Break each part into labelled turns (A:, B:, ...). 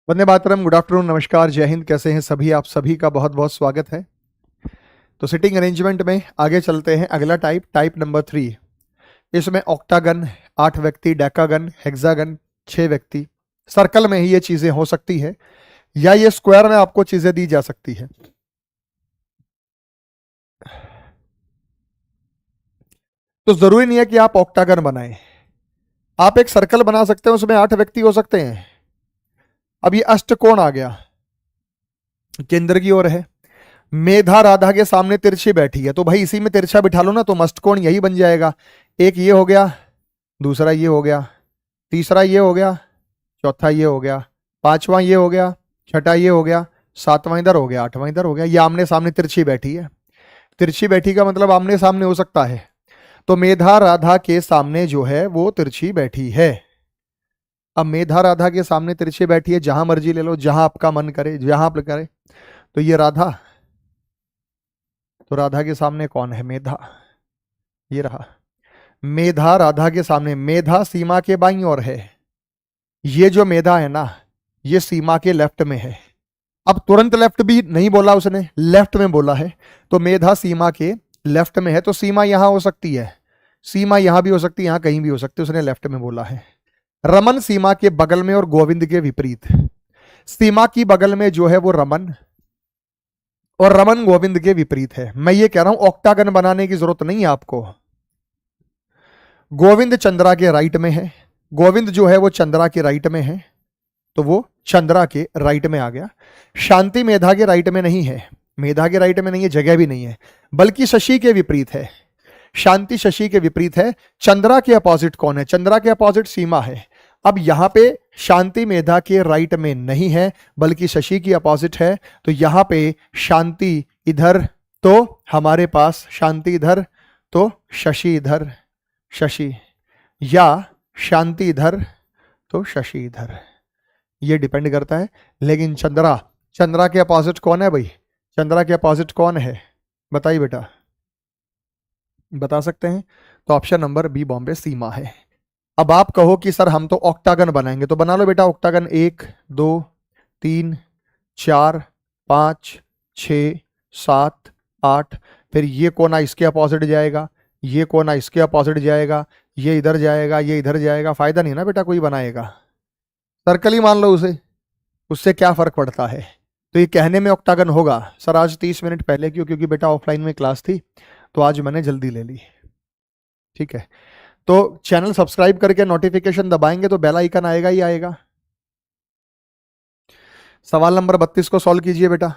A: Vande Mataram. Good afternoon, नमस्कार, जय हिंद। कैसे हैं सभी? आप सभी का बहुत बहुत स्वागत है। तो सिटिंग अरेंजमेंट में आगे चलते हैं। अगला टाइप नंबर 3। इसमें ऑक्टागन 8 व्यक्ति, डेकागन, हेक्सागन 6 व्यक्ति। सर्कल में ही ये चीजें हो सकती है या ये स्क्वायर में आपको चीजें दी जा सकती है। तो जरूरी नहीं है कि आप ऑक्टागन बनाएं, आप एक सर्कल बना सकते हैं, उसमें 8 व्यक्ति हो सकते हैं। अब ये अष्टकोण आ गया, केंद्र की ओर है। मेधा राधा के सामने तिरछी बैठी है, तो भाई इसी में तिरछा बिठा लो ना, तो मस्तकोण यही बन जाएगा। एक ये हो गया, दूसरा ये हो गया, तीसरा ये हो गया, चौथा ये हो गया, पांचवा ये हो गया, छठा ये हो गया, सातवां इधर हो गया, आठवां इधर हो गया। ये आमने सामने तिरछी बैठी है। तिरछी बैठी का मतलब आमने सामने हो सकता है। तो मेधा राधा के सामने जो है वो तिरछी बैठी है। अब मेधा राधा के सामने तिरछी बैठी है, जहां मर्जी ले लो, जहां आपका मन करे, जहां आप करे। तो ये राधा, तो राधा के सामने कौन है? मेधा। ये रहा मेधा राधा के सामने। मेधा सीमा के बाईं ओर है। ये जो मेधा है ना, ये सीमा के लेफ्ट में है। अब तुरंत लेफ्ट भी नहीं बोला उसने, लेफ्ट में बोला है। तो मेधा सीमा के लेफ्ट में है, तो सीमा यहां हो सकती है, सीमा यहां भी हो सकती है, यहां कहीं भी हो सकती है। उसने लेफ्ट में बोला है। रमन सीमा के बगल में और गोविंद के विपरीत। सीमा की बगल में जो है वो रमन, और रमन गोविंद के विपरीत है। मैं ये कह रहा हूं ऑक्टागन बनाने की जरूरत नहीं है आपको। गोविंद चंद्रा के राइट में है, गोविंद जो है वो चंद्रा के राइट में है, तो वो चंद्रा के राइट में आ गया। शांति मेधा के राइट में नहीं है, मेधा के राइट में नहीं है, जगह भी नहीं है, बल्कि शशि के विपरीत है। शांति शशि के विपरीत है। चंद्रा के अपोजिट कौन है? चंद्रा के अपोजिट सीमा है। अब यहां पे शांति मेधा के राइट में नहीं है, बल्कि शशि की अपोजिट है। तो यहां पे शांति इधर, तो हमारे पास शांति इधर, तो शशि इधर, शशि, या शांति इधर तो शशि इधर। ये डिपेंड करता है। लेकिन चंद्रा, चंद्रा के अपोजिट कौन है भाई? चंद्रा के अपोजिट कौन है? बताइए बेटा, बता सकते हैं? तो ऑप्शन नंबर बी बॉम्बे सीमा है। अब आप कहो कि सर हम तो ऑक्टागन बनाएंगे, तो बना लो बेटा ऑक्टागन। 1 2 3 4 5 6 7 8। फिर ये कोना इसके अपोजिट जाएगा, ये कोना इसके अपोजिट जाएगा, ये इधर जाएगा, ये इधर जाएगा। फायदा नहीं ना बेटा कोई बनाएगा, सर्कल ही मान लो उसे, उससे क्या फर्क पड़ता है। तो ये कहने में ऑक्टागन होगा। सर आज 30 मिनट पहले क्यों? क्योंकि बेटा ऑफलाइन में क्लास थी, तो आज मैंने जल्दी ले ली। ठीक है, तो चैनल सब्सक्राइब करके नोटिफिकेशन दबाएंगे तो बेल आइकन आएगा ही आएगा। सवाल नंबर 32 को सॉल्व कीजिए बेटा।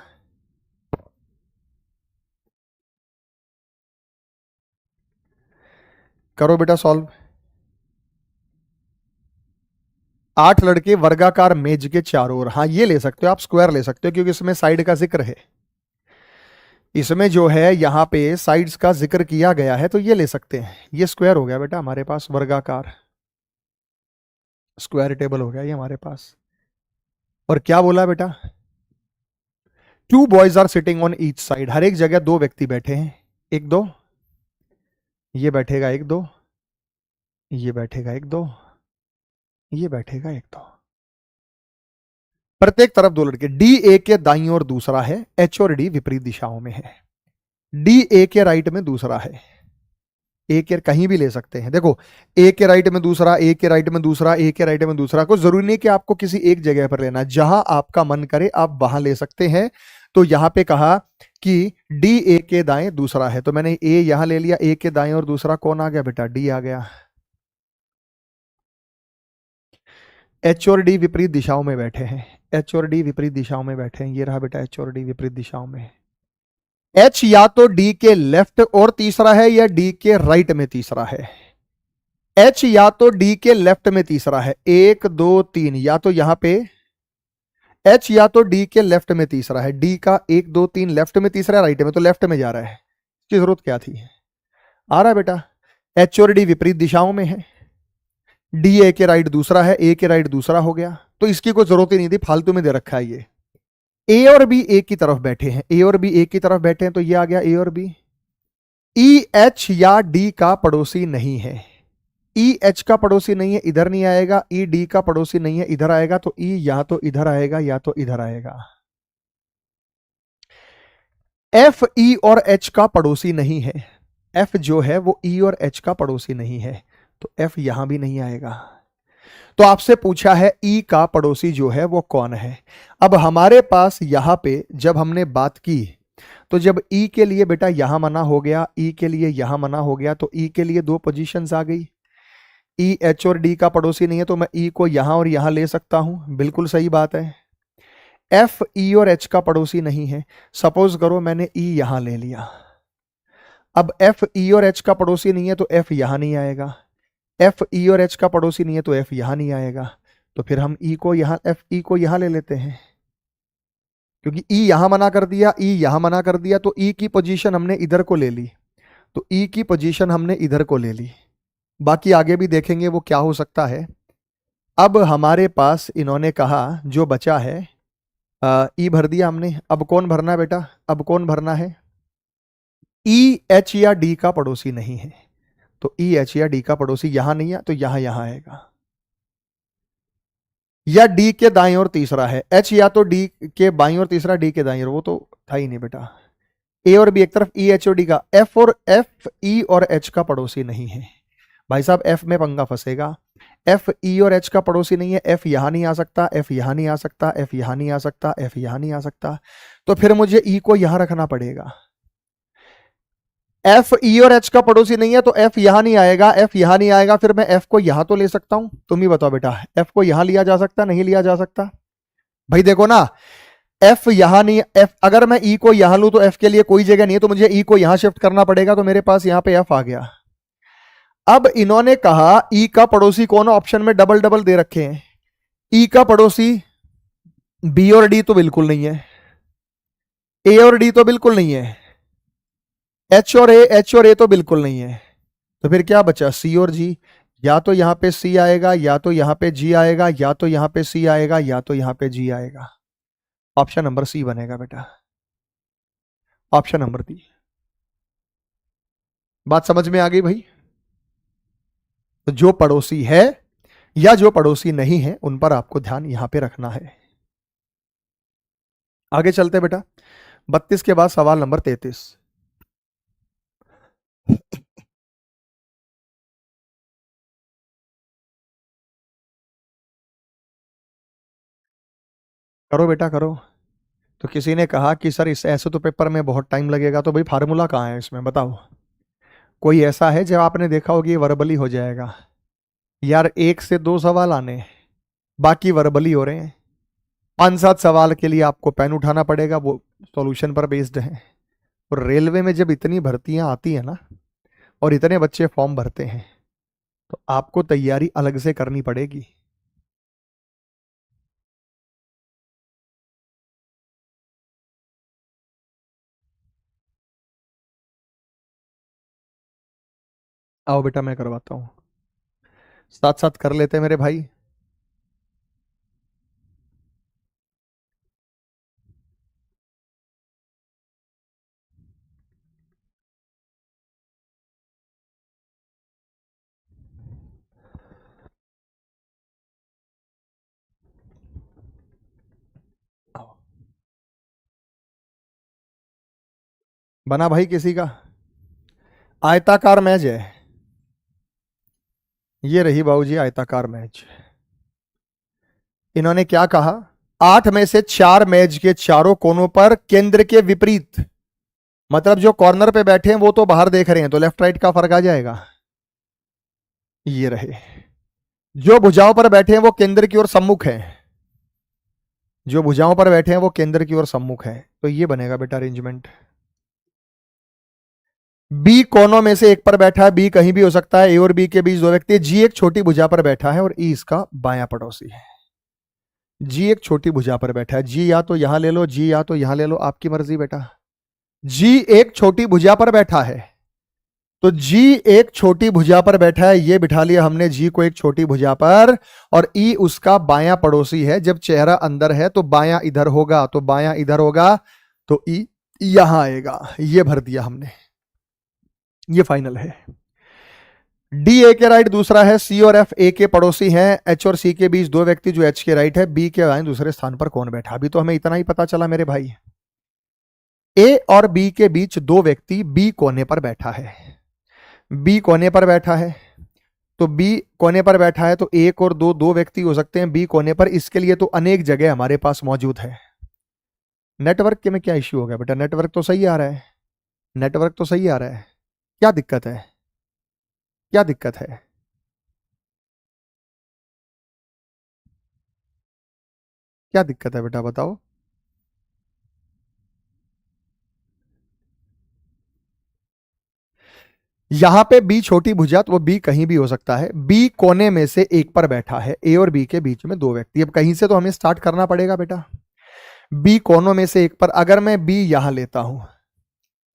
A: करो बेटा सॉल्व। 8 लड़के वर्गाकार मेज के चारों ओर। हाँ ये ले सकते हो आप, स्क्वायर ले सकते हो, क्योंकि इसमें साइड का जिक्र है। इसमें जो है यहां पे साइड्स का जिक्र किया गया है, तो ये ले सकते हैं। ये स्क्वायर हो गया बेटा हमारे पास, वर्गाकार स्क्वायर टेबल हो गया ये हमारे पास। और क्या बोला बेटा? 2 boys are sitting on each side. हर एक जगह 2 व्यक्ति बैठे हैं। 1 2, ये बैठेगा 1 2, ये बैठेगा 1 2, ये बैठेगा 1 2। प्रत्येक तरफ 2 लड़के। डी ए के दाईं ओर दूसरा है, एच और डी विपरीत दिशाओं में है। डी ए के राइट में दूसरा है। ए के कहीं भी ले सकते हैं। देखो, ए के राइट में दूसरा, ए के राइट में दूसरा, ए के राइट में दूसरा। कोई जरूरी नहीं कि आपको किसी एक जगह पर लेना, जहां आपका मन करे आप वहां ले सकते हैं। तो यहां पे कहा कि डी ए के दाएं दूसरा है, तो मैंने ए यहां ले लिया। ए के दाएं और दूसरा कौन आ गया बेटा? डी आ गया। एच और डी विपरीत दिशाओं में बैठे हैं, एच और डी विपरीत दिशाओं में बैठे हैं। ये रहा बेटा एच और डी विपरीत दिशाओं में। एच या तो डी के लेफ्ट और तीसरा है, या डी के राइट में तीसरा है। एच या तो डी के लेफ्ट में तीसरा है, 1 2 3, या तो यहां पे एच या तो डी के लेफ्ट में तीसरा है। डी का 1 2 3 लेफ्ट में तीसरा है, राइट में, तो लेफ्ट में जा रहा है। इसकी जरूरत क्या थी? आ रहा है बेटा। एच और डी विपरीत दिशाओं में है। डी ए के राइट दूसरा है, ए के राइट दूसरा हो गया, तो इसकी कोई जरूरत ही नहीं थी, फालतू में दे रखा है ये। ए और बी एक की तरफ बैठे हैं, ए और बी एक की तरफ बैठे हैं, तो ये आ गया ए और बी। ई एच या डी का पड़ोसी नहीं है। ई एच का पड़ोसी नहीं है, इधर नहीं आएगा। ई डी का पड़ोसी नहीं है, इधर आएगा। तो ई या तो इधर आएगा या तो इधर आएगा। एफ ई और एच का पड़ोसी नहीं है। एफ जो है वो ई और एच का पड़ोसी नहीं है, तो एफ यहां भी नहीं आएगा। तो आपसे पूछा है ई का पड़ोसी जो है वो कौन है। अब हमारे पास यहां पे जब हमने बात की, तो जब ई के लिए बेटा यहां मना हो गया, ई के लिए यहां मना हो गया, तो ई के लिए दो पोजीशंस आ गई। ई एच और डी का पड़ोसी नहीं है, तो मैं ई को यहां और यहां ले सकता हूं, बिल्कुल सही बात है। एफ ई और एच का पड़ोसी नहीं है। सपोज करो मैंने ई यहां ले लिया। अब एफ ई और एच का पड़ोसी नहीं है, तो एफ यहां नहीं आएगा। एफ ई और एच का पड़ोसी नहीं है, तो एफ यहां नहीं आएगा। तो फिर हम ई को यहां, एफ ई को यहां ले लेते हैं, क्योंकि ई यहां मना कर दिया, ई यहां मना कर दिया, तो ई की पोजीशन हमने इधर को ले ली। तो ई की पोजीशन हमने इधर को ले ली। बाकी आगे भी देखेंगे वो क्या हो सकता है। अब हमारे पास इन्होंने कहा जो बचा है, ई भर दिया हमने। अब कौन भरना है बेटा, अब कौन भरना है। ई एच या डी का पड़ोसी नहीं है, तो ई एच या डी का पड़ोसी यहां नहीं है, तो यहां आएगा। या डी के दाईं ओर तीसरा है, एच या तो डी के बाईं ओर, तीसरा डी के दाईं ओर, वो तो था ही नहीं बेटा। ए और बी एक तरफ, ई एच और डी का। एफ ई और एच का पड़ोसी नहीं है। भाई साहब एफ में पंगा फंसेगा। एफ ई और एच का पड़ोसी नहीं है, एफ यहां नहीं आ सकता, एफ यहां नहीं आ सकता, एफ यहां नहीं आ सकता, एफ यहां नहीं आ सकता। तो फिर मुझे ई को यहां रखना पड़ेगा। एफ ई और एच का पड़ोसी नहीं है, तो एफ यहां नहीं आएगा, एफ यहां नहीं आएगा। फिर मैं एफ को यहां तो ले सकता हूं, तुम ही बताओ बेटा, एफ को यहां लिया जा सकता, नहीं लिया जा सकता। भाई देखो ना, एफ यहां नहीं, एफ अगर मैं ई को यहां लूं तो एफ के लिए कोई जगह नहीं है, तो मुझे ई को यहां शिफ्ट करना पड़ेगा। तो मेरे पास यहां पे एफ आ गया। अब इन्होंने कहा ई का पड़ोसी कौन, ऑप्शन में डबल डबल दे रखे हैं। ई का पड़ोसी बी और डी तो बिल्कुल नहीं है, ए और डी तो बिल्कुल नहीं है, एच और ए तो बिल्कुल नहीं है। तो फिर क्या बचा, सी और जी। या तो यहां पे सी आएगा, या तो यहां पे जी आएगा, या तो यहां पे सी आएगा, या तो यहां पे जी आएगा। ऑप्शन नंबर सी बनेगा बेटा, ऑप्शन नंबर डी। बात समझ में आ गई भाई। तो जो पड़ोसी है या जो पड़ोसी नहीं है, उन पर आपको ध्यान यहां पे रखना है। आगे चलते बेटा, 32 के बाद सवाल नंबर 33। करो बेटा करो। तो किसी ने कहा कि सर इस ऐसे तो पेपर में बहुत टाइम लगेगा, तो भाई फार्मूला कहाँ है इसमें बताओ। कोई ऐसा है जब आपने देखा होगी ये वर्बली हो जाएगा। यार एक से दो सवाल आने, बाकी वर्बली हो रहे हैं। 5-7 सवाल के लिए आपको पेन उठाना पड़ेगा, वो सॉल्यूशन पर बेस्ड है। और रेलवे में जब इतनी भर्तियां आती है ना, और इतने बच्चे फॉर्म भरते हैं, तो आपको तैयारी अलग से करनी पड़ेगी। आओ बेटा मैं करवाता हूँ, साथ साथ कर लेते हैं मेरे भाई। आओ। बना भाई किसी का। आयताकार मैच है, ये रही बाबूजी आयताकार मैच। इन्होंने क्या कहा, 8 में से 4 मैच के चारों कोनों पर केंद्र के विपरीत, मतलब जो कॉर्नर पे बैठे हैं वो तो बाहर देख रहे हैं, तो लेफ्ट राइट का फर्क आ जाएगा। ये रहे, जो भुजाओं पर बैठे हैं वो केंद्र की ओर सम्मुख है, जो भुजाओं पर बैठे हैं वो केंद्र की ओर सम्मुख है। तो ये बनेगा बेटा अरेंजमेंट। बी कोनों में से एक पर बैठा है, बी कहीं भी हो सकता है, ए और बी के बीच दो व्यक्ति, जी एक छोटी भुजा पर बैठा है और ई इसका बायां पड़ोसी है। जी एक छोटी भुजा पर बैठा है, जी या तो यहां ले लो, जी या तो यहां ले लो, आपकी मर्जी बेटा। जी एक छोटी भुजा पर बैठा है, तो जी एक छोटी भुजा पर बैठा है, ये बिठा लिया हमने जी को एक छोटी भुजा पर, और ई उसका बायां पड़ोसी है। जब चेहरा अंदर है तो बायां इधर होगा, तो बायां इधर होगा, तो ई यहां आएगा। ये भर दिया हमने, ये फाइनल है। डी ए के राइट दूसरा है, सी और एफ ए के पड़ोसी हैं, एच और सी के बीच दो व्यक्ति जो एच के राइट है, बी के दाएं दूसरे स्थान पर कौन बैठा। अभी तो हमें इतना ही पता चला मेरे भाई, ए और बी के बीच दो व्यक्ति बी कोने पर बैठा है, बी कोने पर बैठा है, तो बी कोने पर बैठा है तो एक और दो, दो व्यक्ति हो सकते हैं बी कोने पर। इसके लिए तो अनेक जगह हमारे पास मौजूद है। नेटवर्क के में क्या इश्यू हो गया बेटा? नेटवर्क तो सही आ रहा है, नेटवर्क तो सही आ रहा है, क्या दिक्कत है, क्या दिक्कत है? क्या दिक्कत है बेटा बताओ। यहां पे बी छोटी भुजा, तो वो बी कहीं भी हो सकता है। बी कोने में से एक पर बैठा है, ए और बी के बीच में दो व्यक्ति। अब कहीं से तो हमें स्टार्ट करना पड़ेगा बेटा। बी कोनों में से एक पर, अगर मैं बी यहां लेता हूं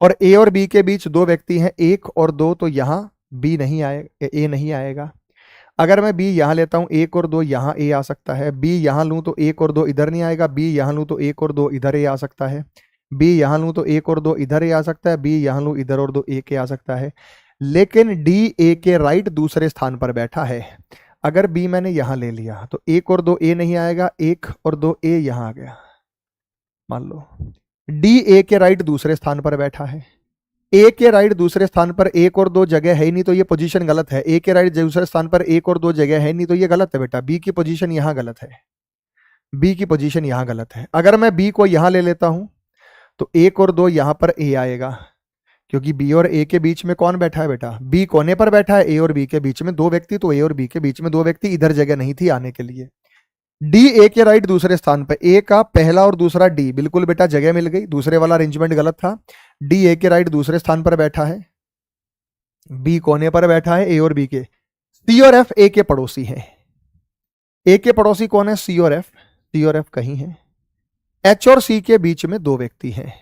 A: और ए और बी के बीच दो व्यक्ति हैं, एक और दो, तो यहां बी नहीं आएगा, ए नहीं आएगा। अगर मैं बी यहां लेता हूं, एक और दो, यहां ए आ सकता है। बी यहां लूं तो एक और दो इधर नहीं आएगा। बी यहां लूं तो एक और दो इधर ए आ सकता है। बी यहां लूं तो एक और दो इधर ए आ सकता है। बी यहां लूं इधर और दो एक ए आ सकता है। लेकिन डी ए के राइट दूसरे स्थान पर बैठा है। अगर बी मैंने यहां ले लिया तो एक और दो ए नहीं आएगा, एक और दो ए यहां आ गया। मान लो डी ए के राइट दूसरे स्थान पर बैठा है। ए के राइट दूसरे स्थान पर एक और दो जगह है ही नहीं, तो ये पोजीशन गलत है। ए के राइट दूसरे स्थान पर एक और दो जगह है नहीं, तो ये गलत है बेटा। बी की पोजीशन यहां गलत है, बी की पोजीशन यहां गलत है। अगर मैं बी को यहां ले लेता हूं तो एक और दो यहां पर ए आएगा, क्योंकि बी और ए के बीच में कौन बैठा है बेटा? बी कोने पर बैठा है, ए और बी के बीच में दो व्यक्ति, तो ए और बी के बीच में दो व्यक्ति, इधर जगह नहीं थी आने के लिए। डी ए के राइट दूसरे स्थान पर, ए का पहला और दूसरा डी, बिल्कुल बेटा जगह मिल गई, दूसरे वाला अरेंजमेंट गलत था। डी ए के राइट दूसरे स्थान पर बैठा है, बी कोने पर बैठा है, ए और बी के। सी और एफ ए के पड़ोसी हैं। ए के पड़ोसी कौन है? सी और एफ। सी और एफ कहीं है। एच और सी के बीच में दो व्यक्ति हैं,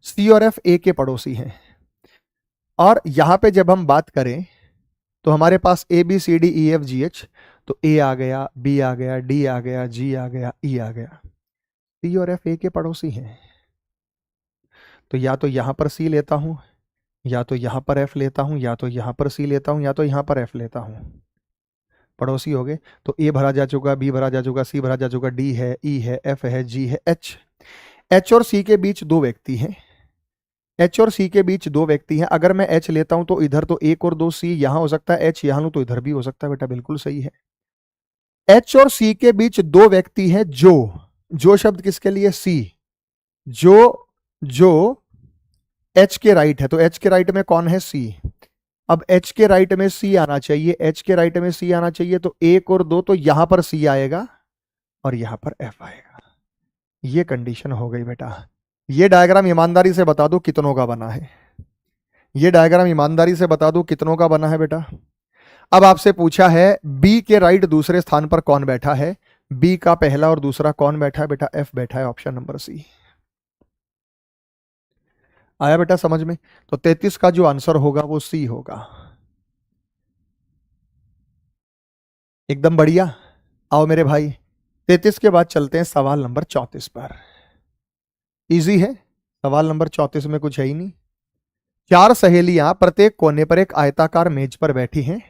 A: सी और एफ ए के पड़ोसी हैं। और यहां पे जब हम बात करें तो हमारे पास A B C D E F G H, तो ए आ गया, बी आ गया, डी आ गया, जी आ गया, ई आ गया। सी और एफ ए के पड़ोसी हैं, तो या तो यहां पर सी लेता हूं, या तो यहां पर एफ लेता हूं, या तो यहां पर सी लेता हूं, या तो यहां पर एफ लेता हूं। पड़ोसी हो गए, तो ए भरा जा चुका, बी भरा जा चुका, सी भरा जा चुका, डी है, ई है, एफ है, जी है, एच। एच और सी के बीच दो व्यक्ति हैं, एच और सी के बीच दो व्यक्ति हैं। अगर मैं एच लेता हूं तो इधर तो एक और दो, सी यहां हो सकता है, एच यहां लूं तो इधर भी हो सकता है बेटा, बिल्कुल सही है। एच और सी के बीच दो व्यक्ति हैं, जो शब्द किसके लिए? सी। जो एच के राइट है, तो एच के राइट में कौन है? सी। अब एच के राइट में सी आना चाहिए, एच के राइट में सी आना चाहिए, तो एक और दो, तो यहां पर सी आएगा और यहां पर एफ आएगा। ये कंडीशन हो गई बेटा। ये डायग्राम ईमानदारी से बता दो कितनों का बना है, ये डायग्राम ईमानदारी से बता दो कितनों का बना है बेटा। अब आपसे पूछा है बी के राइट दूसरे स्थान पर कौन बैठा है, बी का पहला और दूसरा कौन बैठा है बेटा? एफ बैठा है, ऑप्शन नंबर सी। आया बेटा समझ में? तो 33 का जो आंसर होगा वो सी होगा। एकदम बढ़िया। आओ मेरे भाई, 33 के बाद चलते हैं सवाल नंबर 34 पर। इजी है, सवाल नंबर 34 में कुछ है ही नहीं। चार सहेलियां प्रत्येक कोने पर एक आयताकार मेज पर बैठी हैं।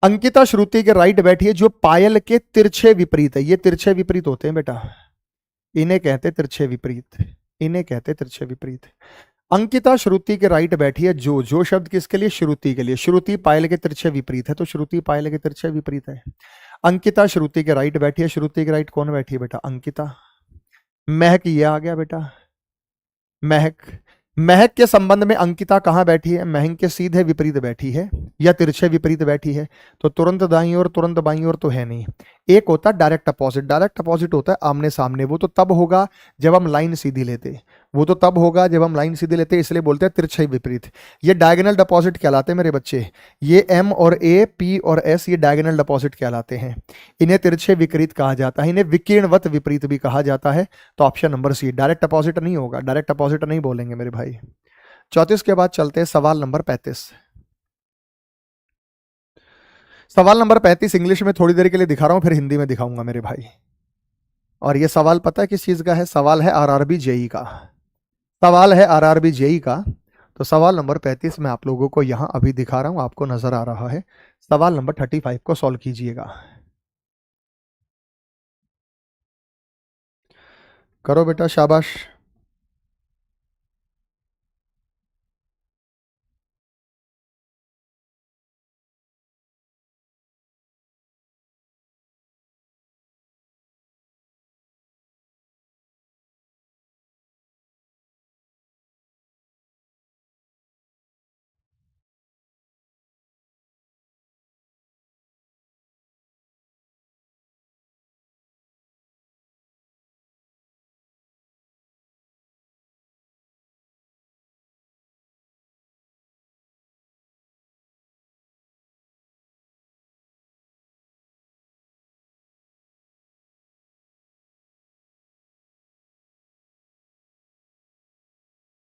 A: अंकिता श्रुति के राइट बैठी है, जो पायल के तिरछे विपरीत है। ये तिरछे विपरीत होते हैं बेटा, इन्हें कहते तिरछे विपरीत, इन्हें कहते तिरछे विपरीत। अंकिता श्रुति के राइट बैठी है, जो शब्द किसके लिए? श्रुति के लिए। श्रुति पायल के तिरछे विपरीत है, तो श्रुति पायल के तिरछे विपरीत है। अंकिता श्रुति के राइट बैठी है, श्रुति के राइट कौन बैठी है बेटा? अंकिता। महक ये आ गया बेटा, महक। महक के संबंध में अंकिता कहां बैठी है? महक के सीधे विपरीत बैठी है या तिरछे विपरीत बैठी है, तो तुरंत दाईं और तुरंत बाईं और तो है नहीं। एक होता है डायरेक्ट अपोजिट, डायरेक्ट अपोजिट होता है आमने सामने। वो तो तब होगा जब हम लाइन सीधी लेते, वो तो तब होगा जब हम लाइन सीधी लेते, इसलिए बोलते हैं तिरछे विपरीत। ये डायगोनल डिपॉजिट कहलाते हैं मेरे बच्चे। ये एम और ए, पी और एस, ये डायगोनल डिपॉजिट कहलाते हैं। इन्हें तिरछे विपरीत कहा जाता है, इन्हें विकिरणवत विपरीत भी कहा जाता है। तो option number C, direct opposite नहीं होगा, डायरेक्ट अपोजिट नहीं बोलेंगे मेरे भाई। 34 के बाद चलते हैं सवाल नंबर 35। सवाल नंबर 35 इंग्लिश में थोड़ी देर के लिए दिखा रहा हूं, फिर हिंदी में दिखाऊंगा मेरे भाई। और ये सवाल पता है किस चीज का है? सवाल है आरआरबी जेई का, सवाल है आरआरबी जेई का। तो सवाल नंबर 35 मैं आप लोगों को यहां अभी दिखा रहा हूं, आपको नजर आ रहा है। सवाल नंबर 35 को सॉल्व कीजिएगा। करो बेटा, शाबाश।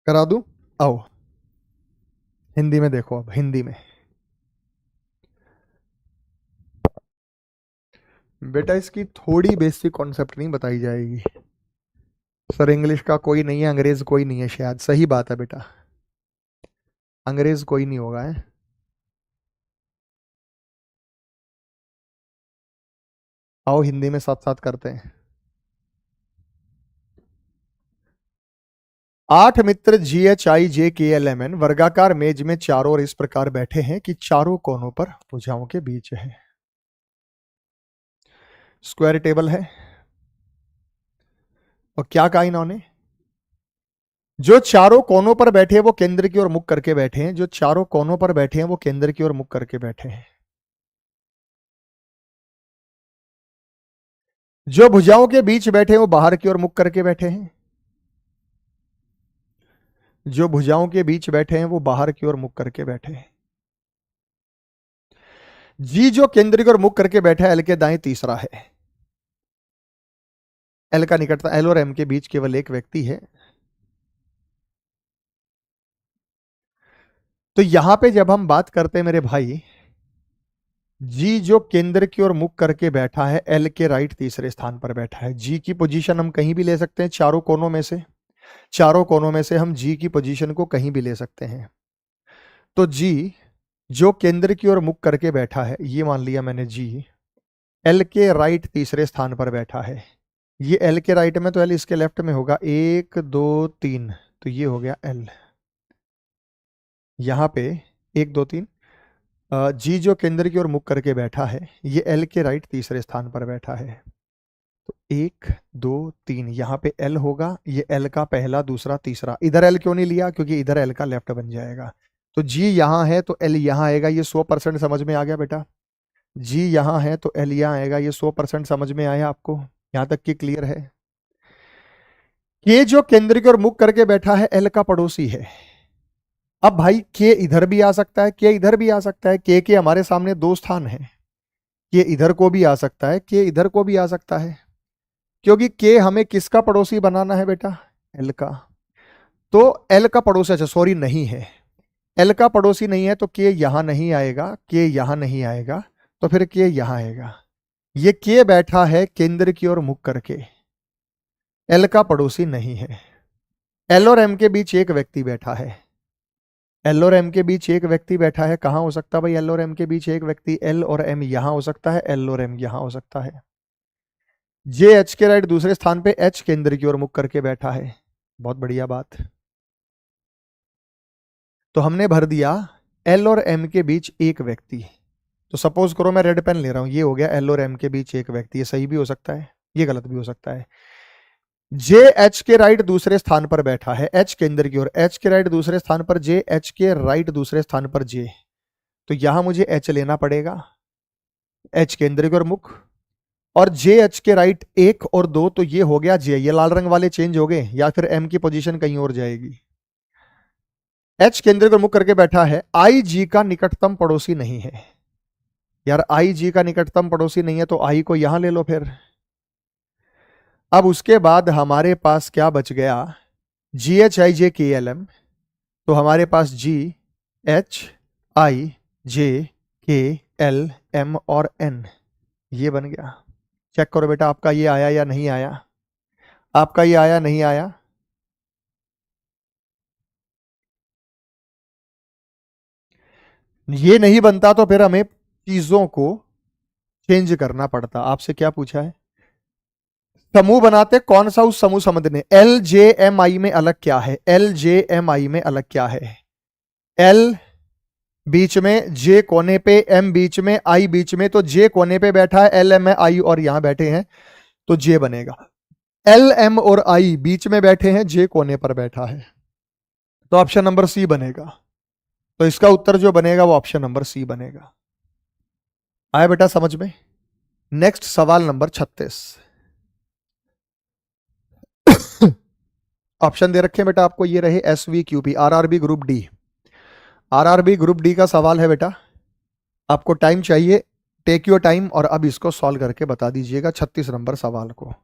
A: करा दूं? आओ हिंदी में देखो, अब हिंदी में। बेटा इसकी थोड़ी बेसिक कॉन्सेप्ट नहीं बताई जाएगी। सर इंग्लिश का कोई नहीं है, अंग्रेज कोई नहीं है शायद। सही बात है बेटा, अंग्रेज कोई नहीं होगा है। आओ हिंदी में साथ साथ करते हैं। 8 मित्र GHIJKLMN वर्गाकार मेज में चारों ओर इस प्रकार बैठे हैं कि चारों कोनों पर भुजाओं के बीच है। स्क्वायर टेबल है। और क्या कहा इन्होंने? जो चारों कोनों पर बैठे हैं वो केंद्र की ओर मुख करके बैठे हैं। जो चारों कोनों पर बैठे हैं वो केंद्र की ओर मुख करके बैठे हैं। जो भुजाओं के बीच बैठे हैं वो बाहर की ओर मुख करके बैठे हैं। जो भुजाओं के बीच बैठे हैं वो बाहर की ओर मुख करके बैठे हैं। जी जो केंद्र की ओर मुख करके बैठा है, एल के दाएं तीसरा है। एल का निकटता, एल और एम के बीच केवल एक व्यक्ति है। तो यहां पे जब हम बात करते हैं मेरे भाई, जी जो केंद्र की ओर मुख करके बैठा है, एल के राइट तीसरे स्थान पर बैठा है। जी की पोजीशन हम कहीं भी ले सकते हैं चारों कोनों में से। चारों कोनों में से हम जी की पोजीशन को कहीं भी ले सकते हैं। तो जी जो केंद्र की ओर मुख करके बैठा है, ये मान लिया मैंने जी, एल के राइट तीसरे स्थान पर बैठा है। ये एल के राइट में तो एल इसके लेफ्ट में होगा, 1 2 3, तो ये हो गया एल। यहां पे 1 2 3, जी जो केंद्र की ओर मुख करके बैठा है, ये एल के राइट तीसरे स्थान पर बैठा है। तो 1 2 3 यहाँ पे एल होगा। ये एल का पहला दूसरा तीसरा। इधर एल क्यों नहीं लिया? क्योंकि इधर एल का लेफ्ट बन जाएगा। तो जी यहाँ है तो एल यहाँ आएगा। ये 100% समझ में आ गया बेटा। जी यहाँ है तो एल यहाँ आएगा। ये 100% समझ में आया आपको? यहाँ तक की क्लियर है? के जो केंद्र की ओर मुख करके बैठा है, एल का पड़ोसी है। अब भाई के इधर भी आ सकता है, के इधर भी आ सकता है। के हमारे सामने दो स्थान है। के इधर को भी आ सकता है, के इधर को भी आ सकता है। क्योंकि के हमें किसका पड़ोसी बनाना है बेटा? एल का। तो एल का पड़ोसी, अच्छा सॉरी नहीं है, एल का पड़ोसी नहीं है, तो के यहां नहीं आएगा, के यहां नहीं आएगा, तो फिर के यहां आएगा। ये के बैठा है केंद्र की ओर मुख करके, एल का पड़ोसी नहीं है। एल और एम के बीच एक व्यक्ति बैठा है। एल और एम के बीच एक व्यक्ति बैठा है। कहां हो सकता है भाई एल और एम के बीच एक व्यक्ति? एल और एम यहां हो सकता है, एल और एम यहां हो सकता है। जे एच के राइट दूसरे स्थान पे, एच केंद्र की ओर मुख करके बैठा है। बहुत बढ़िया बात। तो हमने भर दिया एल और एम के बीच एक व्यक्ति। तो सपोज करो मैं रेड पेन ले रहा हूं, ये हो गया एल और एम के बीच एक व्यक्ति। ये सही भी हो सकता है, ये गलत भी हो सकता है। जे एच के राइट दूसरे स्थान पर बैठा है, एच केंद्र की ओर, एच के राइट दूसरे स्थान पर जे, एच के राइट दूसरे स्थान पर जे। तो यहां मुझे एच लेना पड़ेगा, एच केंद्र की ओर मुख, और जे एच के राइट 1 और 2, तो ये हो गया जे। ये लाल रंग वाले चेंज हो गए, या फिर एम की पोजीशन कहीं और जाएगी। एच केंद्र को मुख करके बैठा है, आई जी का निकटतम पड़ोसी नहीं है। यार आई जी का निकटतम पड़ोसी नहीं है, तो आई को यहां ले लो फिर। अब उसके बाद हमारे पास क्या बच गया? जी एच आई जे के एल एम। तो हमारे पास जी एच आई जे के एल एम और एन, ये बन गया। चेक करो बेटा आपका ये आया या नहीं आया? आपका ये आया नहीं आया? ये नहीं बनता तो फिर हमें चीजों को चेंज करना पड़ता। आपसे क्या पूछा है? समूह बनाते कौन सा उस समूह समझने। एल जे एम आई में अलग क्या है? एल जे एम आई में अलग क्या है? एल बीच में, जे कोने पे, एम बीच में, आई बीच में। तो जे कोने पे बैठा है, एल एम आई और यहां बैठे हैं तो जे बनेगा। एल एम और आई बीच में बैठे हैं, जे कोने पर बैठा है, तो ऑप्शन नंबर सी बनेगा। तो इसका उत्तर जो बनेगा वो ऑप्शन नंबर सी बनेगा। आया बेटा समझ में? नेक्स्ट सवाल नंबर 36। ऑप्शन दे रखे हैं बेटा आपको, ये रहे SVQP RRB group D. RRB group D का सवाल है बेटा, आपको टाइम चाहिए, टेक योर टाइम, और अब इसको सॉल्व करके बता दीजिएगा 36 नंबर सवाल को।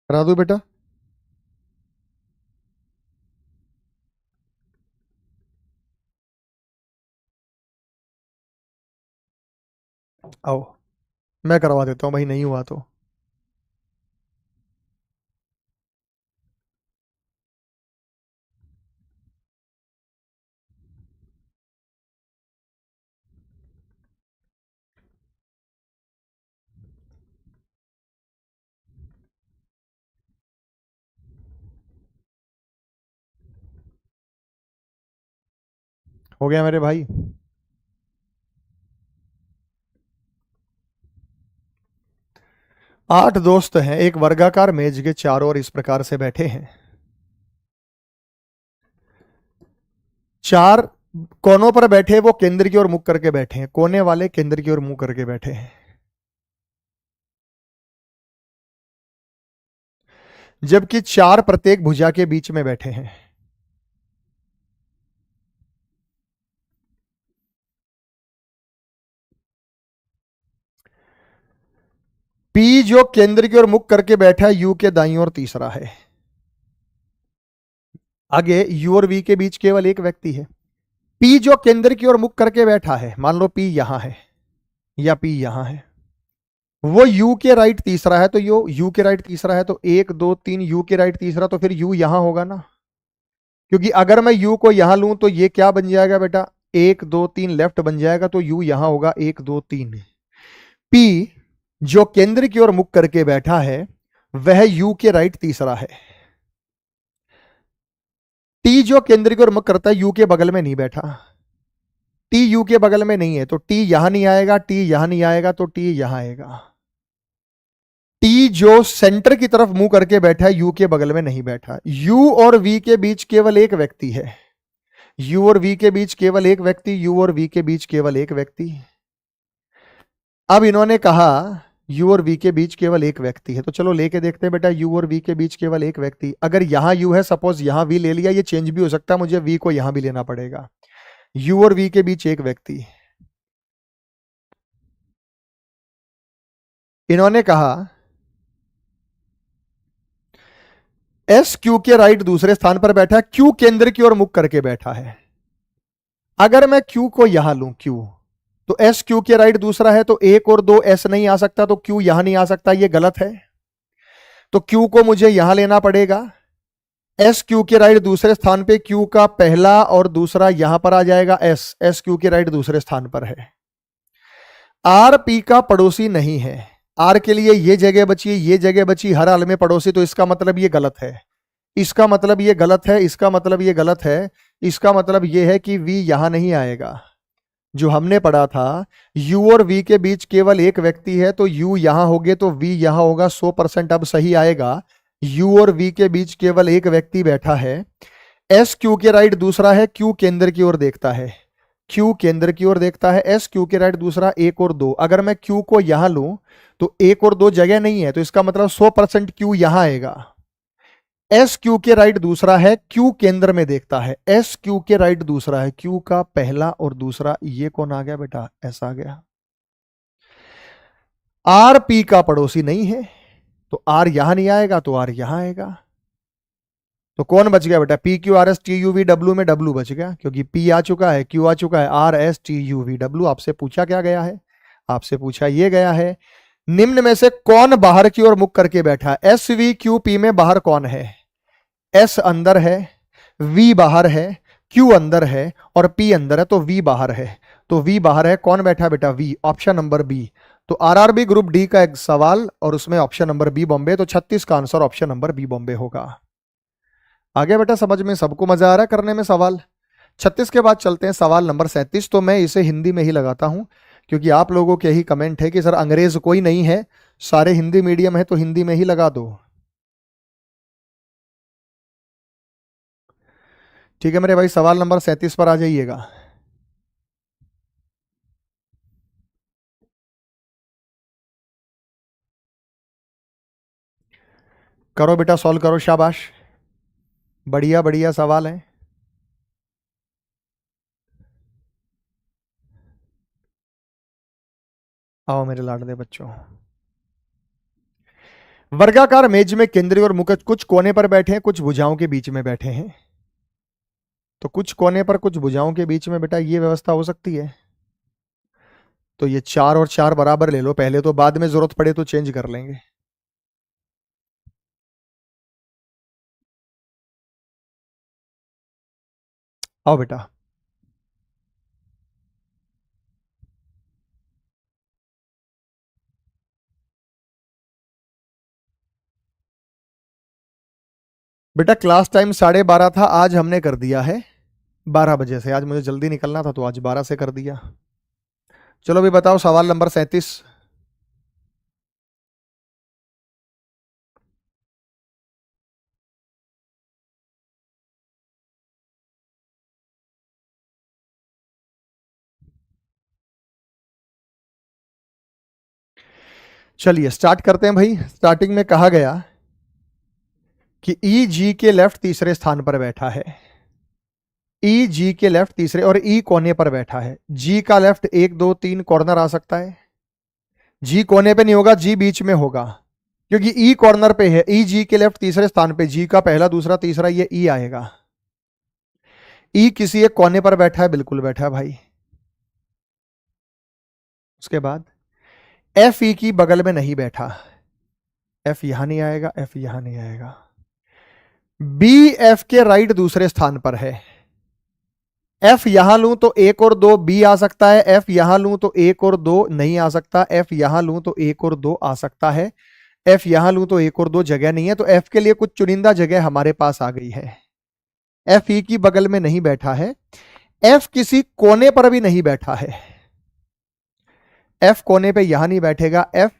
A: करा दो बेटा। आओ मैं करवा देता हूं भाई, नहीं हुआ तो। हो गया मेरे भाई? 8 दोस्त हैं, एक वर्गाकार मेज के चारों ओर इस प्रकार से बैठे हैं। 4 कोनों पर बैठे, वो केंद्र की ओर मुख करके बैठे हैं, कोने वाले केंद्र की ओर मुंह करके बैठे हैं। जबकि 4 प्रत्येक भुजा के बीच में बैठे हैं। पी जो केंद्र की ओर मुख करके बैठा है, यू के दाईं ओर तीसरा है। आगे यू और वी के बीच केवल एक व्यक्ति है। पी जो केंद्र की ओर मुख करके बैठा है, मान लो पी यहां है या पी यहां है, वो यू के राइट तीसरा है, तो यू के राइट तीसरा है, तो 1 2 3 यू के राइट तीसरा, तो फिर यू यहां होगा ना। क्योंकि अगर मैं यू को यहां लूं तो ये क्या बन जाएगा बेटा, 1 2 3 लेफ्ट बन जाएगा, तो यू यहां होगा 1 2 3। पी जो केंद्र की ओर मुख करके बैठा है वह यू के राइट तीसरा है। टी जो केंद्र की ओर मुख करता है, यू के बगल में नहीं बैठा, टी यू के बगल में नहीं है, तो टी यहां नहीं आएगा, टी यहां नहीं आएगा, तो टी यहां आएगा। टी जो सेंटर की तरफ मुंह करके बैठा है, यू के बगल में नहीं बैठा। यू और वी के बीच केवल एक व्यक्ति है, यू और वी के बीच केवल एक व्यक्ति, यू और वी के बीच केवल एक व्यक्ति। अब इन्होंने कहा यू और वी के बीच केवल एक व्यक्ति है, तो चलो लेके देखते हैं बेटा, यू और वी के बीच केवल एक व्यक्ति। अगर यहां यू है, सपोज यहां वी ले लिया, ये चेंज भी हो सकता है, मुझे वी को यहां भी लेना पड़ेगा। यू और वी के बीच एक व्यक्ति। इन्होंने कहा एस क्यू के राइट दूसरे स्थान पर बैठा है, क्यू केंद्र की ओर मुख करके बैठा है। अगर मैं क्यू को यहां लूं, क्यू, तो एस क्यू के राइट दूसरा है, तो 1 और 2 एस नहीं आ सकता, तो क्यू यहां नहीं आ सकता, ये गलत है। तो क्यू को मुझे यहां लेना पड़ेगा। एस क्यू के राइट दूसरे स्थान पे, क्यू का पहला और दूसरा यहां पर आ जाएगा, एस एस क्यू के राइट दूसरे स्थान पर है। आर पी का पड़ोसी नहीं है, आर के लिए ये जगह बची, ये जगह बची, हर हाल में पड़ोसी, तो इसका मतलब ये गलत है, इसका मतलब ये गलत है, इसका मतलब ये गलत है, इसका मतलब ये है कि वी यहां नहीं आएगा। जो हमने पढ़ा था u और v के बीच केवल एक व्यक्ति है तो u यहां होगे तो v यहां होगा, 100% अब सही आएगा। u और v के बीच केवल एक व्यक्ति बैठा है। s q के राइट दूसरा है, q केंद्र की ओर देखता है, q केंद्र की ओर देखता है, s q के राइट दूसरा 1 और 2। अगर मैं q को यहां लूं तो 1 और 2 जगह नहीं है, तो इसका मतलब 100% q यहां आएगा। एस क्यू के राइट दूसरा है, क्यू केंद्र में देखता है, एस क्यू के राइट दूसरा है, क्यू का पहला और दूसरा, ये कौन आ गया बेटा, एस आ गया। आर पी का पड़ोसी नहीं है तो आर यहां नहीं आएगा तो आर यहां आएगा। तो कौन बच गया बेटा, P Q R S T U V W में डब्ल्यू बच गया, क्योंकि पी आ चुका है, क्यू आ चुका है, R S T U V W. आपसे पूछा क्या गया है, आपसे पूछा ये गया है, निम्न में से कौन बाहर की ओर मुख करके बैठा है। एस वी क्यू पी में बाहर कौन है, एस अंदर है, वी बाहर है, क्यू अंदर है और पी अंदर है, तो वी बाहर है। तो वी बाहर है, कौन बैठा बेटा, वी, ऑप्शन नंबर बी। तो आरआरबी ग्रुप डी का एक सवाल और उसमें ऑप्शन नंबर बी बॉम्बे, तो 36 का answer option number B Bombay होगा। आगे बेटा समझ में, सबको मजा आ रहा है करने में सवाल। 36 के बाद चलते हैं सवाल नंबर 37। तो मैं इसे हिंदी में ही लगाता हूं क्योंकि आप लोगों के ही कमेंट है कि सर अंग्रेज कोई नहीं है, सारे हिंदी मीडियम है, तो हिंदी में ही लगा दो। ठीक है मेरे भाई, सवाल नंबर 37 पर आ जाइएगा। करो बेटा, सॉल्व करो, शाबाश, बढ़िया बढ़िया सवाल है। आओ मेरे लाडले बच्चों। वर्गाकार मेज में केंद्रीय और मुख्य कुछ कोने पर बैठे हैं, कुछ भुजाओं के बीच में बैठे हैं। तो कुछ कोने पर कुछ भुजाओं के बीच में बेटा ये व्यवस्था हो सकती है। तो ये 4 और 4 बराबर ले लो पहले, तो बाद में जरूरत पड़े तो चेंज कर लेंगे। आओ बेटा, बेटा क्लास टाइम 12:30 था, आज हमने कर दिया है 12 बजे से। आज मुझे जल्दी निकलना था तो आज 12 से कर दिया। चलो भी बताओ सवाल नंबर 37। चलिए स्टार्ट करते हैं भाई। स्टार्टिंग में कहा गया कि ई जी के लेफ्ट तीसरे स्थान पर बैठा है, ई जी के लेफ्ट तीसरे और ई कोने पर बैठा है। जी का लेफ्ट 1 2 3 कॉर्नर आ सकता है, जी कोने पे नहीं होगा, जी बीच में होगा, क्योंकि ई कॉर्नर पे है। ई जी के लेफ्ट तीसरे स्थान पे, जी का पहला दूसरा तीसरा ये ई आएगा। ई किसी एक कोने पर बैठा है, बिल्कुल बैठा है भाई। उसके बाद एफ ई की बगल में नहीं बैठा, एफ यहां नहीं आएगा, एफ यहां नहीं आएगा। बी एफ के राइट दूसरे स्थान पर है। एफ यहां लूं तो 1 और 2 बी आ सकता है, एफ यहां लूं तो 1 और 2 नहीं आ सकता, एफ यहां लूं तो 1 और 2 आ सकता है, एफ यहां लूं तो 1 और 2 जगह नहीं है, तो एफ के लिए कुछ चुनिंदा जगह हमारे पास आ गई है। एफ ई की बगल में नहीं बैठा है, एफ किसी कोने पर भी नहीं बैठा है। एफ कोने पे यहां नहीं बैठेगा, एफ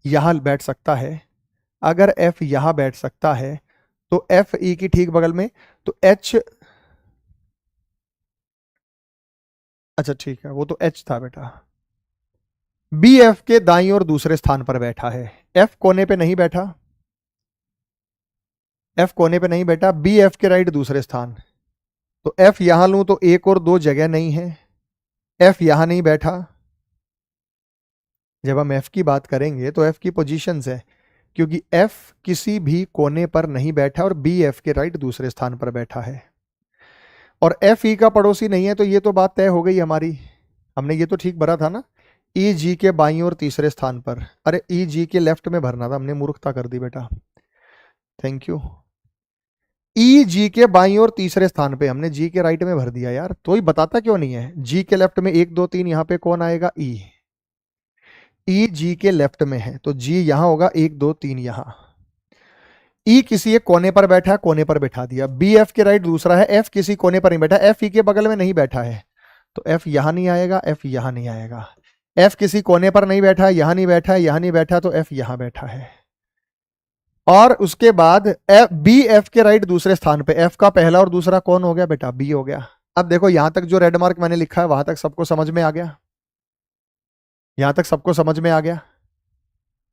A: यहां बैठ सकता है। अगर एफ यहां बैठ सकता है तो एफ ई की ठीक बगल में, तो एच, अच्छा ठीक है वो तो एच था बेटा। बी एफ के दाईं ओर दूसरे स्थान पर बैठा है, एफ कोने पे नहीं बैठा, एफ कोने पे नहीं बैठा, बी एफ के राइट दूसरे स्थान। तो एफ यहां लूं तो 1 और 2 जगह नहीं है, एफ यहां नहीं बैठा। जब हम एफ की बात करेंगे तो एफ की पोजीशंस है, क्योंकि एफ किसी भी कोने पर नहीं बैठा और बी एफ के राइट दूसरे स्थान पर बैठा है। और एफ ई का पड़ोसी नहीं है, तो ये तो बात तय हो गई हमारी। हमने ये तो ठीक भरा था ना, ई जी के बाईं ओर तीसरे स्थान पर। अरे ई जी के लेफ्ट में भरना था, हमने मूर्खता कर दी बेटा, थैंक यू। ई जी के बाईं ओर तीसरे स्थान पे, हमने जी के राइट में भर दिया यार, तो ही बताता क्यों नहीं है। जी के लेफ्ट में 1 2 3, यहां पे कौन आएगा, ई। ई जी के लेफ्ट में है तो जी यहां होगा, 1 2 3 यहां। ई किसी एक कोने पर बैठा है, कोने पर बैठा दिया। बी एफ के राइट दूसरा है, एफ किसी कोने पर नहीं बैठा, एफ ई के बगल में नहीं बैठा है, तो एफ यहां नहीं आएगा, एफ यहां नहीं आएगा। एफ किसी कोने पर नहीं बैठा है, यहां नहीं बैठा है, यहां नहीं बैठा, तो एफ यहां बैठा है। और उसके बाद एफ बी एफ के राइट दूसरे स्थान पे, एफ का पहला और दूसरा कौन हो गया बेटा, बी हो गया। अब देखो यहां तक जो रेड मार्क मैंने लिखा है वहां तक सबको समझ में आ गया, यहां तक सबको समझ में आ गया।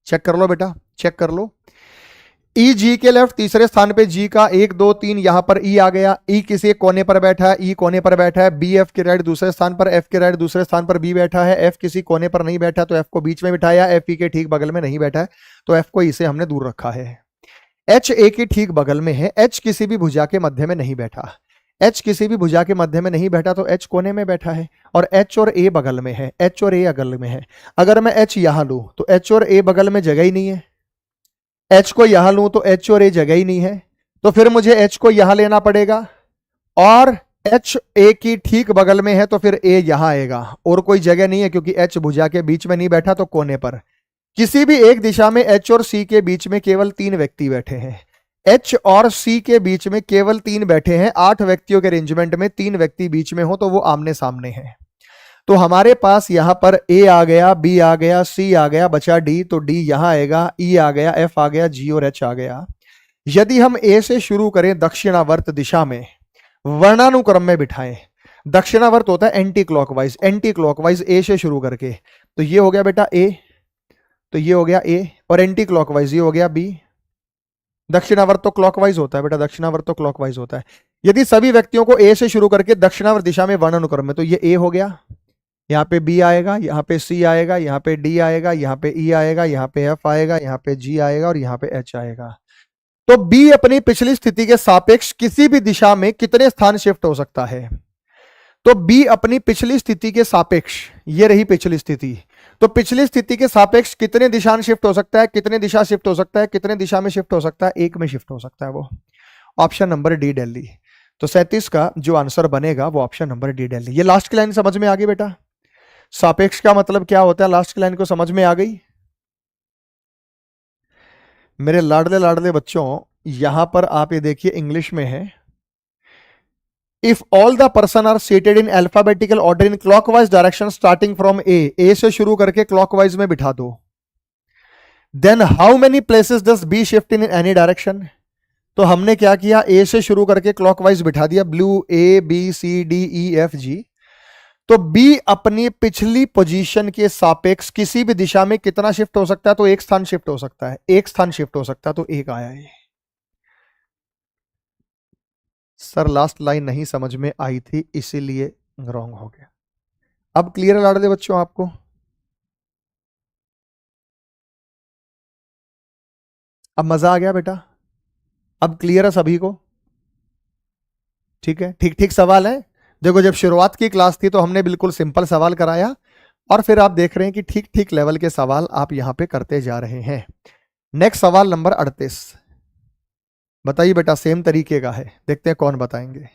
A: चेक कर लो बेटा, चेक कर लो। ई जी के लेफ्ट तीसरे स्थान पे, जी का 1 2 3 यहां पर ई आ गया। ई किसी एक कोने पर बैठा है, ई कोने पर बैठा है। बी एफ के राइट दूसरे स्थान पर, एफ के राइट दूसरे स्थान पर बी बैठा है। एफ किसी कोने पर नहीं बैठा तो एफ को बीच में बिठाया, एफ ई के ठीक बगल में नहीं बैठा है तो एफ को ई से हमने दूर रखा है। एच ए के ठीक बगल में है, एच किसी भी भुजा के मध्य में नहीं बैठा, एच किसी भी भुजा के मध्य में नहीं बैठा तो एच कोने में बैठा है। और एच और ए बगल में है, एच और ए अगल में है। अगर मैं एच यहां लूं तो एच और ए बगल में जगह ही नहीं है, एच को यहां लूं तो एच और ए जगह ही नहीं है, तो फिर मुझे एच को यहां लेना पड़ेगा। और एच ए की ठीक बगल में है तो फिर ए यहां आएगा, और कोई जगह नहीं है क्योंकि एच भुजा के बीच में नहीं बैठा तो कोने पर। किसी भी एक दिशा में एच और सी के बीच में केवल 3 व्यक्ति बैठे हैं, एच और सी के बीच में केवल 3 बैठे हैं। 8 व्यक्तियों के अरेंजमेंट में 3 व्यक्ति बीच में हो तो वो आमने सामने हैं। तो हमारे पास यहां पर ए आ गया, बी आ गया, सी आ गया, बचा डी, तो डी यहां आएगा, ई आ गया, एफ आ गया, जी और एच आ गया। यदि हम ए से शुरू करें दक्षिणावर्त दिशा में, वर्णानुक्रम में बिठाएं, दक्षिणावर्त होता है एंटी क्लॉकवाइज, एंटी क्लॉकवाइज ए से शुरू करके, तो ये हो गया बेटा ए, तो ये हो गया ए, और एंटी क्लॉकवाइज ये हो गया बी। दक्षिणावर्त तो क्लॉकवाइज होता है बेटा, दक्षिणावर्त तो क्लॉकवाइज होता है। यदि सभी व्यक्तियों को ए से शुरू करके दक्षिणावर्त दिशा में वर्णानुक्रम में, तो ये ए हो गया, यहाँ पे बी आएगा, यहाँ पे सी आएगा, यहाँ पे डी आएगा, यहाँ पे ई आएगा, यहाँ पे एफ आएगा, यहाँ पे जी आएगा और यहाँ पे एच आएगा। तो बी अपनी पिछली स्थिति के सापेक्ष किसी भी दिशा में कितने स्थान शिफ्ट हो सकता है, तो बी अपनी पिछली स्थिति के सापेक्ष, ये रही पिछली स्थिति, तो पिछली स्थिति के सापेक्ष कितने दिशा शिफ्ट हो सकता है, कितने दिशा शिफ्ट हो सकता है, कितने दिशा में शिफ्ट हो सकता है, एक में शिफ्ट हो सकता है वो। Option number D Delhi. तो 37 का जो आंसर बनेगा वो ऑप्शन नंबर डी दिल्ली। ये लास्ट की लाइन समझ में आ गई बेटा, सापेक्ष का मतलब क्या होता है, लास्ट की लाइन को समझ में आ गई। मेरे लाडले लाडले बच्चों, यहां पर आप ये देखिए इंग्लिश में है, if all the person are seated in alphabetical order in clockwise direction starting from A से शुरू करके क्लॉकवाइज में बिठा दो, then how many places does be shift in any direction. तो हमने क्या किया, ए से शुरू करके क्लॉकवाइज बिठा दिया, blue A B C D E F G. तो बी अपनी पिछली पोजीशन के सापेक्ष किसी भी दिशा में कितना शिफ्ट हो सकता है, तो एक स्थान शिफ्ट हो सकता है, एक स्थान शिफ्ट हो सकता है, तो एक आया है। सर लास्ट लाइन नहीं समझ में आई थी इसीलिए रॉन्ग हो गया। अब क्लियर है लाडले बच्चों आपको, अब मजा आ गया बेटा, अब क्लियर है सभी को, ठीक है, ठीक ठीक सवाल है। देखो जब शुरुआत की क्लास थी तो हमने बिल्कुल सिंपल सवाल कराया, और फिर आप देख रहे हैं कि ठीक ठीक लेवल के सवाल आप यहां पे करते जा रहे हैं। नेक्स्ट सवाल नंबर 38, बताइए बेटा, सेम तरीके का है, देखते हैं कौन बताएंगे।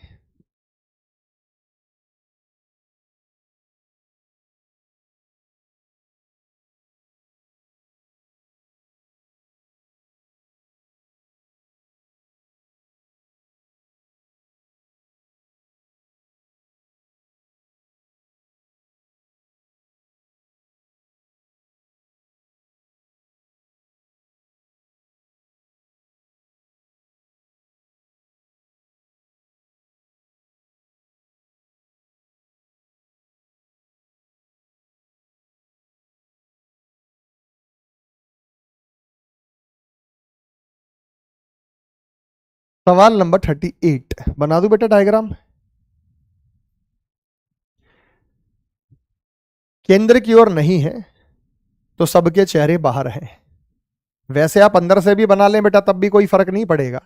A: सवाल नंबर 38, बना दूं बेटा डायग्राम। केंद्र की ओर नहीं है तो सबके चेहरे बाहर हैं। वैसे आप अंदर से भी बना लें बेटा तब भी कोई फर्क नहीं पड़ेगा,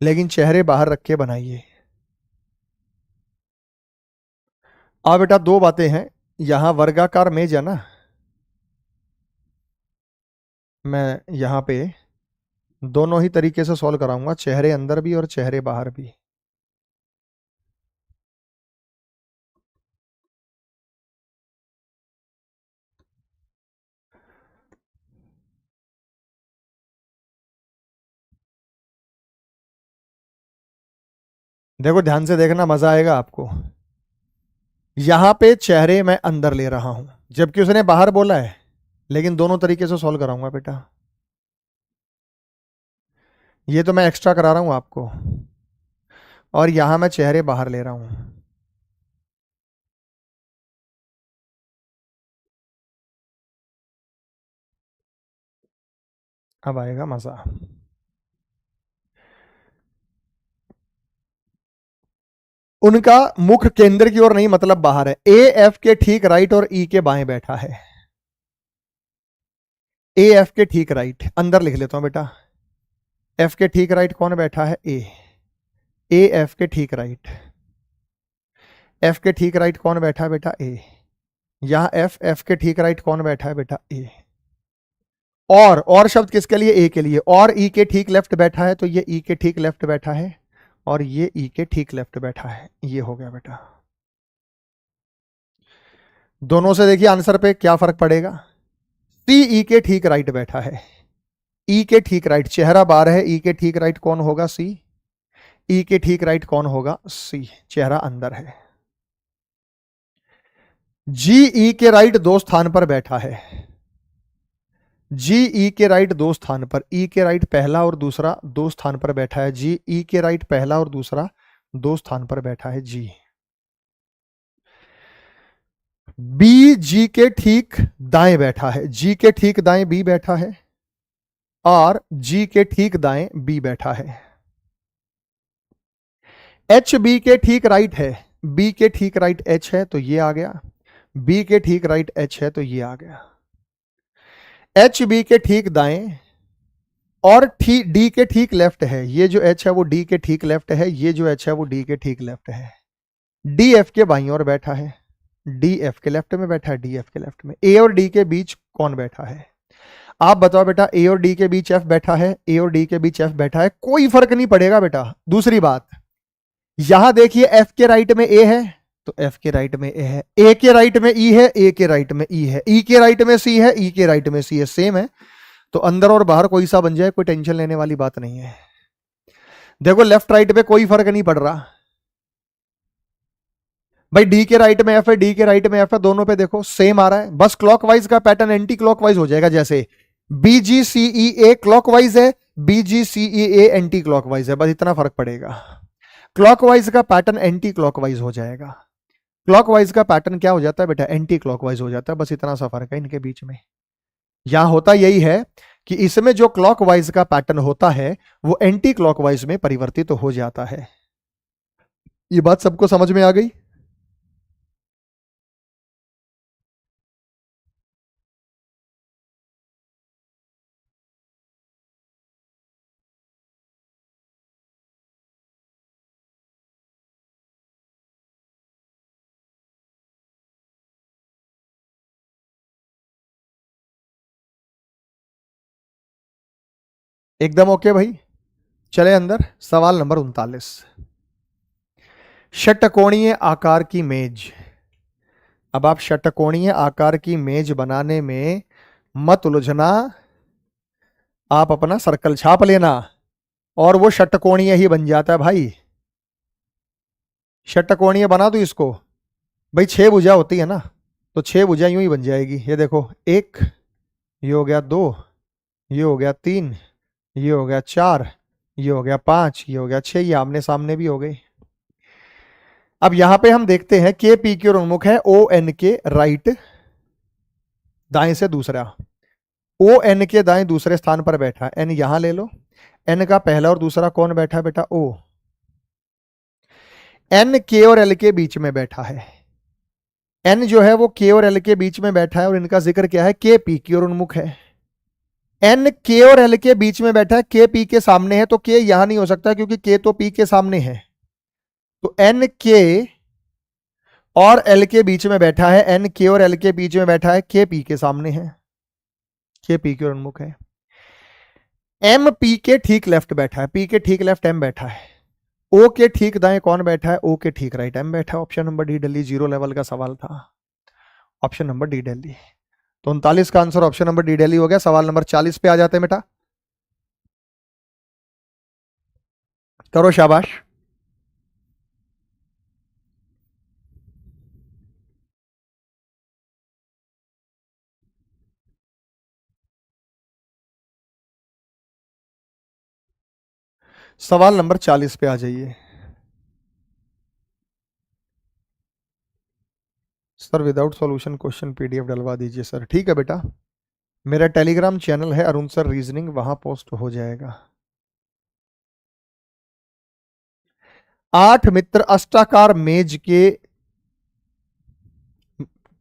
A: लेकिन चेहरे बाहर रख के बनाइए। बेटा दो बातें हैं, यहां वर्गाकार मेज है ना, मैं यहां पे दोनों ही तरीके से सॉल्व कराऊंगा, चेहरे अंदर भी और चेहरे बाहर भी। देखो ध्यान से देखना, मजा आएगा आपको। यहां पे चेहरे मैं अंदर ले रहा हूं, जबकि उसने बाहर बोला है, लेकिन दोनों तरीके से सॉल्व कराऊंगा बेटा। ये तो मैं एक्स्ट्रा करा रहा हूं आपको, और यहां मैं चेहरे बाहर ले रहा हूं। अब आएगा मजा। उनका मुख केंद्र की ओर नहीं, मतलब बाहर है। ए एफ के ठीक राइट और ई के बाएं बैठा है। ए एफ के ठीक राइट, अंदर लिख लेता हूं बेटा। एफ के ठीक राइट कौन बैठा है? ए एफ के ठीक राइट। एफ के ठीक राइट कौन बैठा है बेटा? ए। यहां एफ के ठीक राइट कौन बैठा है बेटा? ए। और शब्द किसके लिए? ए के लिए। और ई के ठीक लेफ्ट बैठा है, तो ये ई के ठीक लेफ्ट बैठा है, और ये ई के ठीक लेफ्ट बैठा है। ये हो गया बेटा। दोनों से देखिए आंसर पे क्या फर्क पड़ेगा। सी ई के ठीक राइट बैठा है। ई के ठीक राइट, चेहरा बाहर है, ई के ठीक राइट कौन होगा? सी। ई के ठीक राइट कौन होगा? सी, चेहरा अंदर है। जी ई के राइट दो स्थान पर बैठा है। जी ई के राइट दो स्थान पर, ई के राइट पहला और दूसरा दो स्थान पर बैठा है। जी ई के राइट पहला और दूसरा दो स्थान पर बैठा है। जी। बी जी के ठीक दाएं बैठा है। जी के ठीक दाएं बी बैठा है, और जी के ठीक दाएं बी बैठा है। एच बी के ठीक राइट है, बी के ठीक राइट एच है, तो ये आ गया। बी के ठीक राइट एच है, तो ये आ गया। एच बी के ठीक दाएं और डी के ठीक लेफ्ट है। ये जो एच है वो डी के ठीक लेफ्ट है, ये जो एच है वो डी के ठीक लेफ्ट है। डी एफ के बाईं ओर बैठा है, डी एफ के लेफ्ट में बैठा है, डी एफ के लेफ्ट में। ए और डी के बीच कौन बैठा है? आप बताओ बेटा। ए और डी के बीच एफ बैठा है, ए और डी के बीच एफ बैठा है, कोई फर्क नहीं पड़ेगा बेटा। दूसरी बात, यहां देखिए एफ के राइट में ए है, तो एफ के राइट में ए है। ए के राइट में ई है, ए के राइट में ई है। ई के राइट में सी है, ई के राइट में सी है, सेम है। तो अंदर और बाहर कोई सा बन जाए, कोई टेंशन लेने वाली बात नहीं है। देखो लेफ्ट राइट पे कोई फर्क नहीं पड़ रहा भाई। डी के राइट में एफ है, डी के राइट में एफ है, दोनों पे देखो सेम आ रहा है। बस क्लॉकवाइज का पैटर्न एंटी क्लॉकवाइज हो जाएगा। जैसे बी जी सी ई ए क्लॉकवाइज है, बी जी सी ई ए एंटी क्लॉकवाइज है, बस इतना फर्क पड़ेगा। क्लॉकवाइज का पैटर्न एंटी क्लॉकवाइज हो जाएगा। क्लॉकवाइज का पैटर्न क्या हो जाता है बेटा? एंटी क्लॉकवाइज हो जाता है। बस इतना सा फर्क है इनके बीच में। यहां होता यही है कि इसमें जो क्लॉकवाइज का पैटर्न होता है वो एंटी क्लॉकवाइज में परिवर्तित तो हो जाता है। ये बात सबको समझ में आ गई? एकदम ओके भाई। चले अंदर। सवाल नंबर 39। षटकोणीय आकार की मेज। अब आप षटकोणीय आकार की मेज बनाने में मत उलझना, आप अपना सर्कल छाप लेना और वो षटकोणीय ही बन जाता है भाई। षटकोणीय बना दो इसको भाई। 6 भुजा होती है ना, तो 6 भुजा यूं ही बन जाएगी। ये देखो, एक, ये हो गया 2, ये हो गया 3, ये हो गया 4, ये हो गया 5, ये हो गया 6, ये आमने सामने भी हो गए। अब यहां पे हम देखते हैं के पी की ओर उन्मुख है, ओ एन के राइट दाएं से दूसरा। ओ एन के दाएं दूसरे स्थान पर बैठा है। एन यहां ले लो। एन का पहला और दूसरा कौन बैठा है बेटा? ओ। एन के और एल के बीच में बैठा है। एन जो है वो के और एल के बीच में बैठा है, और इनका जिक्र क्या है? के पी की ओर उन्मुख है। एन के और एल के बीच में बैठा है, के पी के सामने है, तो के यहां नहीं हो सकता क्योंकि के तो पी के सामने है। तो एन के और एल के बीच में बैठा है, एन के और एल के बीच में बैठा है, के पी के सामने है, के पी की ओर उन्मुख है। एम पी के ठीक लेफ्ट बैठा है, पी के ठीक लेफ्ट एम बैठा है। ओ के ठीक दाएं कौन बैठा है? ओ के ठीक राइट एम बैठा है। Option number D Delhi, 0 level का सवाल था। Option number D Delhi. तो 39 का answer option number D Delhi हो गया। सवाल नंबर 40 पे आ जाते हैं बेटा। करो शाबाश। सवाल नंबर 40 पे आ जाइए। Sir without solution question PDF डलवा दीजिए सर। ठीक है बेटा, मेरा टेलीग्राम चैनल है अरुण सर रीजनिंग, वहां पोस्ट हो जाएगा। 8 मित्र अष्टाकार मेज के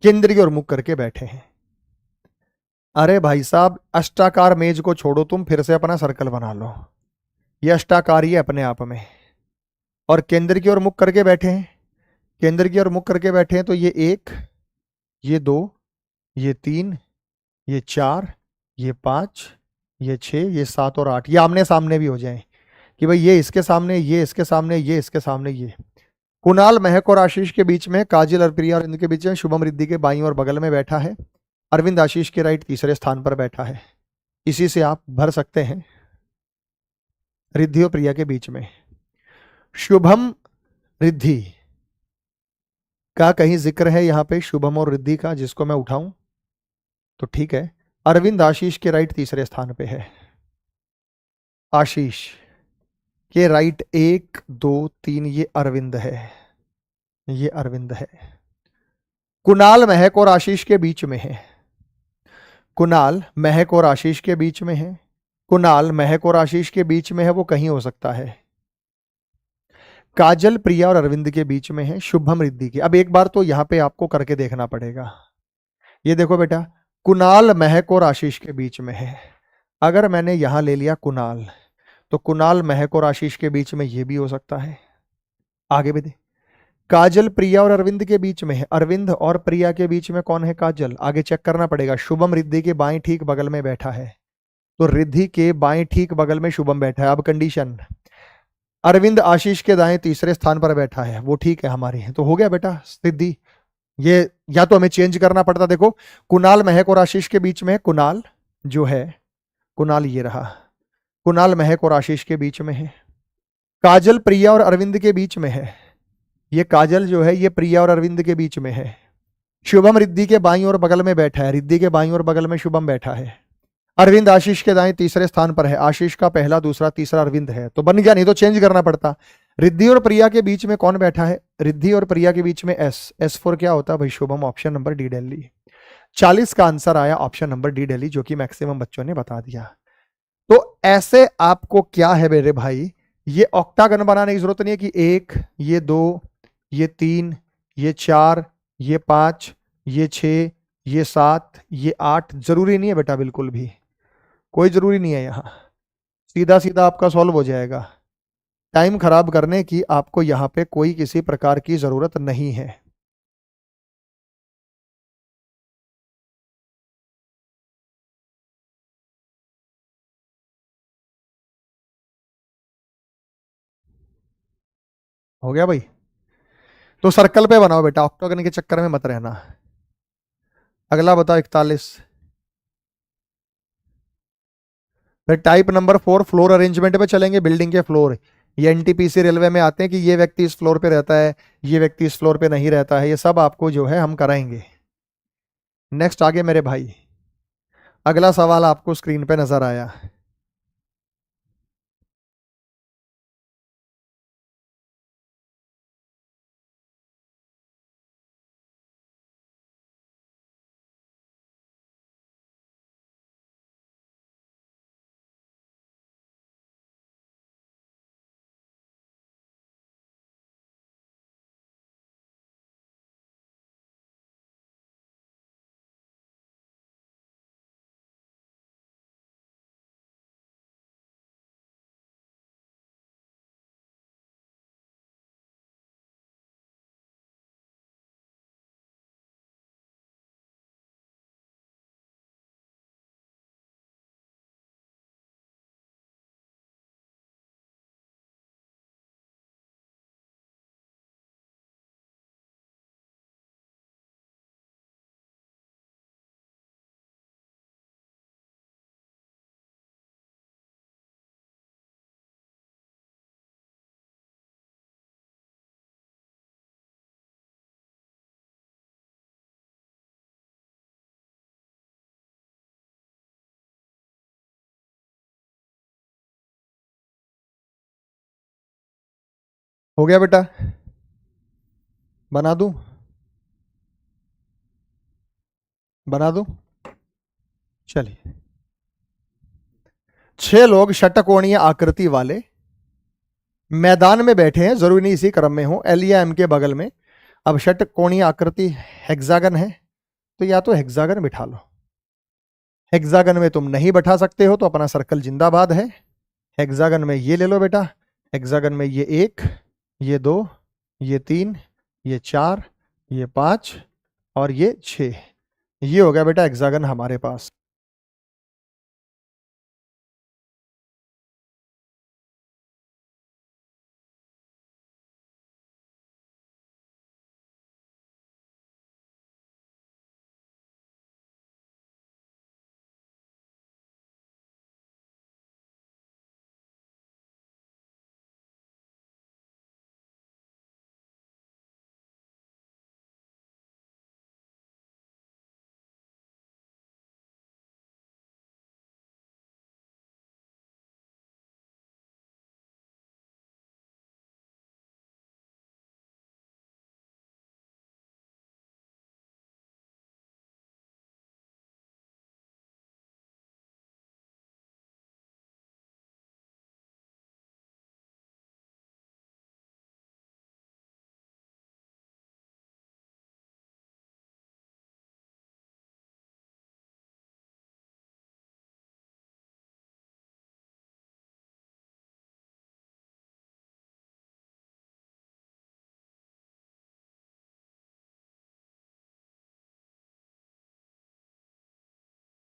A: केंद्र की ओर मुख करके बैठे हैं। अरे भाई साहब, अष्टाकार मेज को छोड़ो, तुम फिर से अपना सर्कल बना लो। ये अष्टाकार ही है अपने आप में, और केंद्र की ओर मुख करके बैठे हैं। केंद्र की ओर मुख करके बैठे हैं तो ये 1, ये 2, ये 3, ये 4, ये 5, ये 6, ये 7 और 8, ये आमने सामने भी हो जाए कि भाई ये इसके सामने, ये इसके सामने, ये इसके सामने। ये कुणाल महक और आशीष के बीच में, काजल और प्रिया और इनके बीच में, शुभम रिद्धि के बाईं और बगल में बैठा है, अरविंद आशीष के राइट तीसरे स्थान पर बैठा है। इसी से आप भर सकते हैं रिद्धि और प्रिया के बीच में। शुभम रिद्धि का कहीं जिक्र है यहाँ पे, शुभम और रिद्धि का, जिसको मैं उठाऊं तो ठीक है। अरविंद आशीष के राइट तीसरे स्थान पे है। आशीष के राइट 1 2 3, ये अरविंद है, ये अरविंद है। कुणाल महक और आशीष के बीच में है। कुणाल महक और आशीष के बीच में है। कुणाल महक और आशीष के बीच में है, वो कहीं हो सकता है। काजल प्रिया और अरविंद के बीच में है। शुभम रिद्धि के, अब एक बार तो यहां पे आपको करके देखना पड़ेगा। ये देखो बेटा, कुणाल महक और आशीष के बीच में है। अगर मैंने यहां ले लिया कुणाल, तो कुणाल महक और आशीष के बीच में ये भी हो सकता है। आगे भी दे, काजल प्रिया और अरविंद के बीच में है। अरविंद और प्रिया के बीच में कौन है? काजल। आगे चेक करना पड़ेगा। शुभम रिद्धि के बाएं ठीक बगल में बैठा है, तो रिद्धि के बाएं ठीक बगल में शुभम बैठा है। अब कंडीशन, अरविंद आशीष के दाएं तीसरे स्थान पर बैठा है, वो ठीक है हमारी, तो हो गया बेटा सिद्धि। ये या तो हमें चेंज करना पड़ता, देखो कुणाल महक और आशीष के बीच में है, कुणाल जो है, कुणाल ये रहा, कुणाल महक और आशीष के बीच में है। काजल प्रिया और अरविंद के बीच में है, ये काजल जो है ये प्रिया और अरविंद के बीच में है। शुभम रिद्धि के बाईं और बगल में बैठा है, रिद्धि के बाईं और बगल में शुभम बैठा है। अरविंद आशीष के दाएं तीसरे स्थान पर है, आशीष का पहला दूसरा तीसरा अरविंद है, तो बन गया, नहीं तो चेंज करना पड़ता। रिद्धि और प्रिया के बीच में कौन बैठा है? रिद्धि और प्रिया के बीच में एस फोर क्या होता है भाई? Shubham. Option number D Delhi. 40 का आंसर आया ऑप्शन नंबर डी दिल्ली, जो कि मैक्सिमम बच्चों ने बता दिया। तो ऐसे आपको क्या है मेरे भाई, ये ऑक्टागन बनाने की जरूरत नहीं है कि 1, ये 2, ये 3, ये 4, ये 5, ये 6, ये 7, ये 8, जरूरी नहीं है बेटा, बिल्कुल भी कोई जरूरी नहीं है। यहां सीधा सीधा आपका सॉल्व हो जाएगा। टाइम खराब करने की आपको यहां पे कोई किसी प्रकार की जरूरत नहीं है। हो गया भाई, तो सर्कल पे बनाओ बेटा, ऑक्टागन के चक्कर में मत रहना। अगला बताओ 41। फिर टाइप नंबर 4, फ्लोर अरेंजमेंट पे चलेंगे। बिल्डिंग के फ्लोर, ये एनटीपीसी रेलवे में आते हैं कि ये व्यक्ति इस फ्लोर पे रहता है, ये व्यक्ति इस फ्लोर पे नहीं रहता है, ये सब आपको जो है हम कराएंगे। नेक्स्ट आगे मेरे भाई, अगला सवाल आपको स्क्रीन पे नजर आया। हो गया बेटा, बना दूं, बना दूं, चलिए। 6 लोग षटकोणीय आकृति वाले मैदान में बैठे हैं, जरूरी नहीं इसी क्रम में हो, एल या एम के बगल में। अब षटकोणीय आकृति हेक्सागन है, तो या तो हेक्सागन बिठा लो। हेक्सागन में तुम नहीं बैठा सकते हो तो अपना सर्कल जिंदाबाद है। हेक्सागन में ये ले लो बेटा, हेक्सागन में ये 1, ये 2, ये 3, ये 4, ये 5 और ये 6। ये हो गया बेटा हेक्सागन हमारे पास।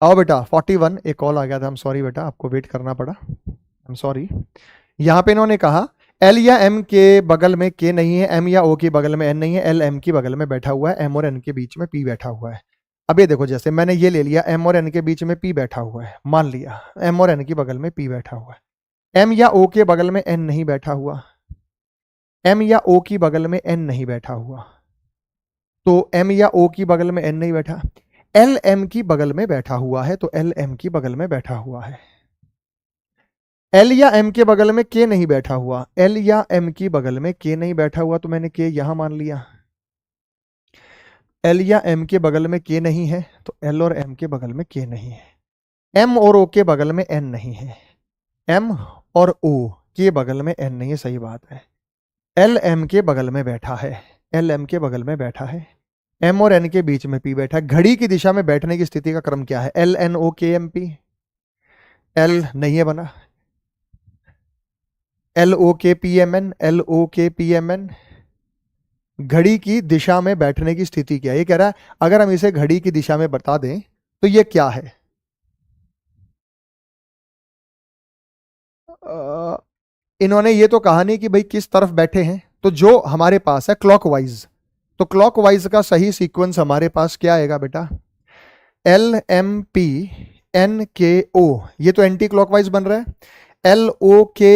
A: आओ बेटा 41, एक कॉल आ गया था, आई एम सॉरी बेटा, आपको वेट करना पड़ा, आई एम सॉरी। यहां पे इन्होंने कहा एल या एम के बगल में के नहीं है, एम या ओ के बगल में एन नहीं है, एल एम की बगल में बैठा हुआ है, एम और एन के बीच में पी बैठा हुआ है। अब ये देखो, जैसे मैंने ये ले लिया, एम और एन के बीच में पी बैठा हुआ है, मान लिया एम और एन की बगल में पी बैठा हुआ है। एम या ओ के बगल में एन नहीं बैठा हुआ, एम या ओ की बगल में एन नहीं बैठा हुआ, तो एम या ओ की बगल में एन नहीं बैठा, एल एम की बगल में बैठा हुआ है, तो एल एम की बगल में बैठा हुआ है। एल या एम के बगल में के नहीं बैठा हुआ, एल या एम की बगल में के नहीं बैठा हुआ, तो मैंने के यहां मान लिया। एल या एम के बगल में के नहीं है, तो एल और एम के बगल में के नहीं है। एम और ओ के बगल में एन नहीं है, एम और ओ के बगल में एन नहीं है, सही बात है। एल एम के बगल में बैठा है, एल एम के बगल में बैठा है, एम और एन के बीच में पी बैठा है। घड़ी की दिशा में बैठने की स्थिति का क्रम क्या है? एल एन ओ के एम पी, एल नहीं है बना, L O K P M N, L O K P M N. घड़ी की दिशा में बैठने की स्थिति क्या है? ये कह रहा है अगर हम इसे घड़ी की दिशा में बता दें तो ये क्या है? इन्होंने ये तो कहा नहीं कि भाई किस तरफ बैठे हैं, तो जो हमारे पास है क्लॉकवाइज, तो क्लॉकवाइज का सही सीक्वेंस हमारे पास क्या आएगा बेटा? एल एम पी एन के ओ, ये तो एंटी क्लॉकवाइज बन रहा है। L O K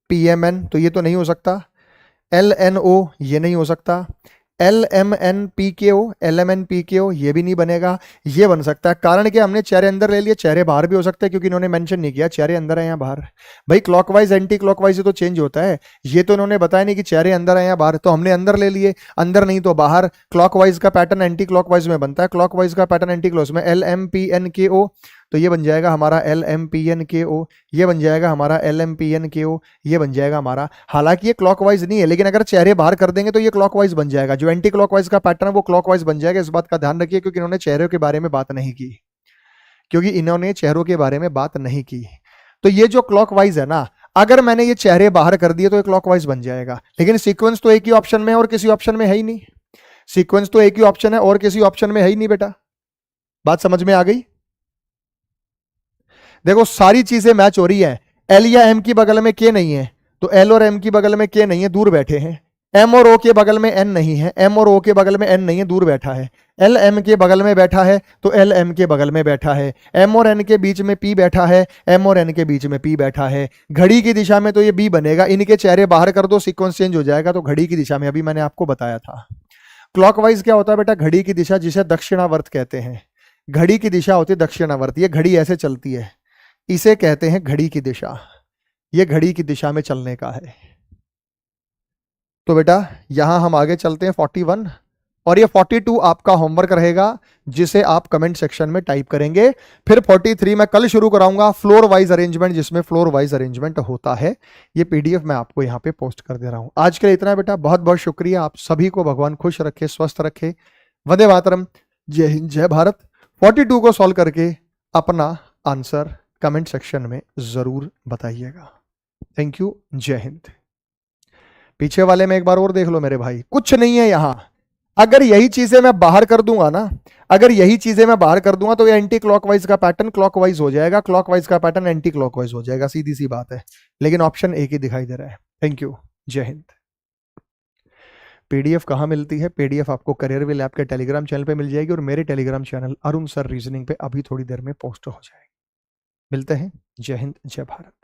A: P M N, तो ये तो नहीं हो सकता। एल एन ओ, ये नहीं हो सकता। एल एम एन पी के ओ, एल एम एन पी के ओ, ये भी नहीं बनेगा। ये बन सकता है, कारण कि हमने चेहरे अंदर ले लिए, चेहरे बाहर भी हो सकते हैं, क्योंकि इन्होंने मेंशन नहीं किया चेहरे अंदर है या बाहर। भाई क्लॉकवाइज एंटी क्लॉकवाइज तो चेंज होता है, ये तो इन्होंने बताया नहीं कि चेहरे अंदर है या बाहर, तो हमने अंदर ले लिए, अंदर नहीं तो बाहर। क्लॉकवाइज का पैटर्न एंटी क्लॉकवाइज में बनता है, क्लॉकवाइज का पैटर्न एंटी क्लॉक में। एल एम पी एन के ओ, तो ये बन जाएगा हमारा एल एम पी एन के ओ, ये बन जाएगा हमारा एल एम पी एन के ओ, ये बन जाएगा हमारा। हालांकि ये क्लॉकवाइज नहीं है, लेकिन अगर चेहरे बाहर कर देंगे तो ये क्लॉकवाइज बन जाएगा। जो एंटी क्लॉकवाइज का पैटर्न है वो क्लॉकवाइज बन जाएगा, इस बात का ध्यान रखिए, क्योंकि इन्होंने चेहरों के बारे में बात नहीं की, क्योंकि इन्होंने चेहरों के बारे में बात नहीं की। तो ये जो क्लॉकवाइज है ना, अगर मैंने ये चेहरे बाहर कर दिए तो ये क्लॉकवाइज बन जाएगा, लेकिन सीक्वेंस तो एक ही ऑप्शन में है और किसी ऑप्शन में है ही नहीं। सीक्वेंस तो एक ही ऑप्शन है और किसी ऑप्शन में है ही नहीं बेटा। बात समझ में आ गई? देखो सारी चीजें मैच हो रही है। एल या एम की बगल में के नहीं है, तो एल और एम की बगल में के नहीं है, दूर बैठे हैं। एम और ओ के बगल में एन नहीं है, एम और ओ के बगल में एन नहीं है, दूर बैठा है। एल एम के बगल में बैठा है, तो एल एम के बगल में बैठा है। एम और एन के बीच में पी बैठा है, एम और एन के बीच में पी बैठा है। घड़ी की दिशा में तो ये बी बनेगा, इनके चेहरे बाहर कर दो, सीक्वेंस चेंज हो जाएगा, तो घड़ी की दिशा में, अभी मैंने आपको बताया था। क्लॉकवाइज क्या होता है बेटा? घड़ी की दिशा, जिसे दक्षिणावर्त कहते हैं। घड़ी की दिशा होती है दक्षिणावर्त, ये घड़ी ऐसे चलती है, इसे कहते हैं घड़ी की दिशा। ये घड़ी की दिशा में चलने का है। तो बेटा यहां हम आगे चलते हैं 41, और ये 42 आपका होमवर्क रहेगा जिसे आप कमेंट सेक्शन में टाइप करेंगे। फिर 43 मैं कल शुरू कराऊंगा फ्लोर वाइज अरेंजमेंट, जिसमें फ्लोर वाइज अरेंजमेंट होता है। ये पीडीएफ मैं आपको यहाँ पे पोस्ट कर दे रहा हूं। आज के लिए इतना बेटा, बहुत बहुत शुक्रिया। आप सभी को भगवान खुश रखे, स्वस्थ रखे। वंदे मातरम, जय हिंद, जय भारत। 42 को सॉल्व करके अपना आंसर कमेंट सेक्शन में जरूर बताइएगा। थैंक यू, जय हिंद। पीछे वाले में एक बार और देख लो मेरे भाई, कुछ नहीं है यहां। अगर यही चीजें मैं बाहर कर दूंगा ना, अगर यही चीजें मैं बाहर कर दूंगा तो ये एंटी क्लॉकवाइज का पैटर्न क्लॉकवाइज हो जाएगा, क्लॉकवाइज का पैटर्न एंटी क्लॉकवाइज हो जाएगा, सीधी सी बात है। लेकिन ऑप्शन एक ही दिखाई दे रहा है। थैंक यू, जय हिंद। पीडीएफ कहां मिलती है? पीडीएफ आपको करियर लैब के टेलीग्राम चैनल पे मिल जाएगी, और मेरे Telegram channel Arun sir reasoning पे अभी थोड़ी देर में पोस्ट हो जाएगी। मिलते हैं। जय हिंद, जय भारत।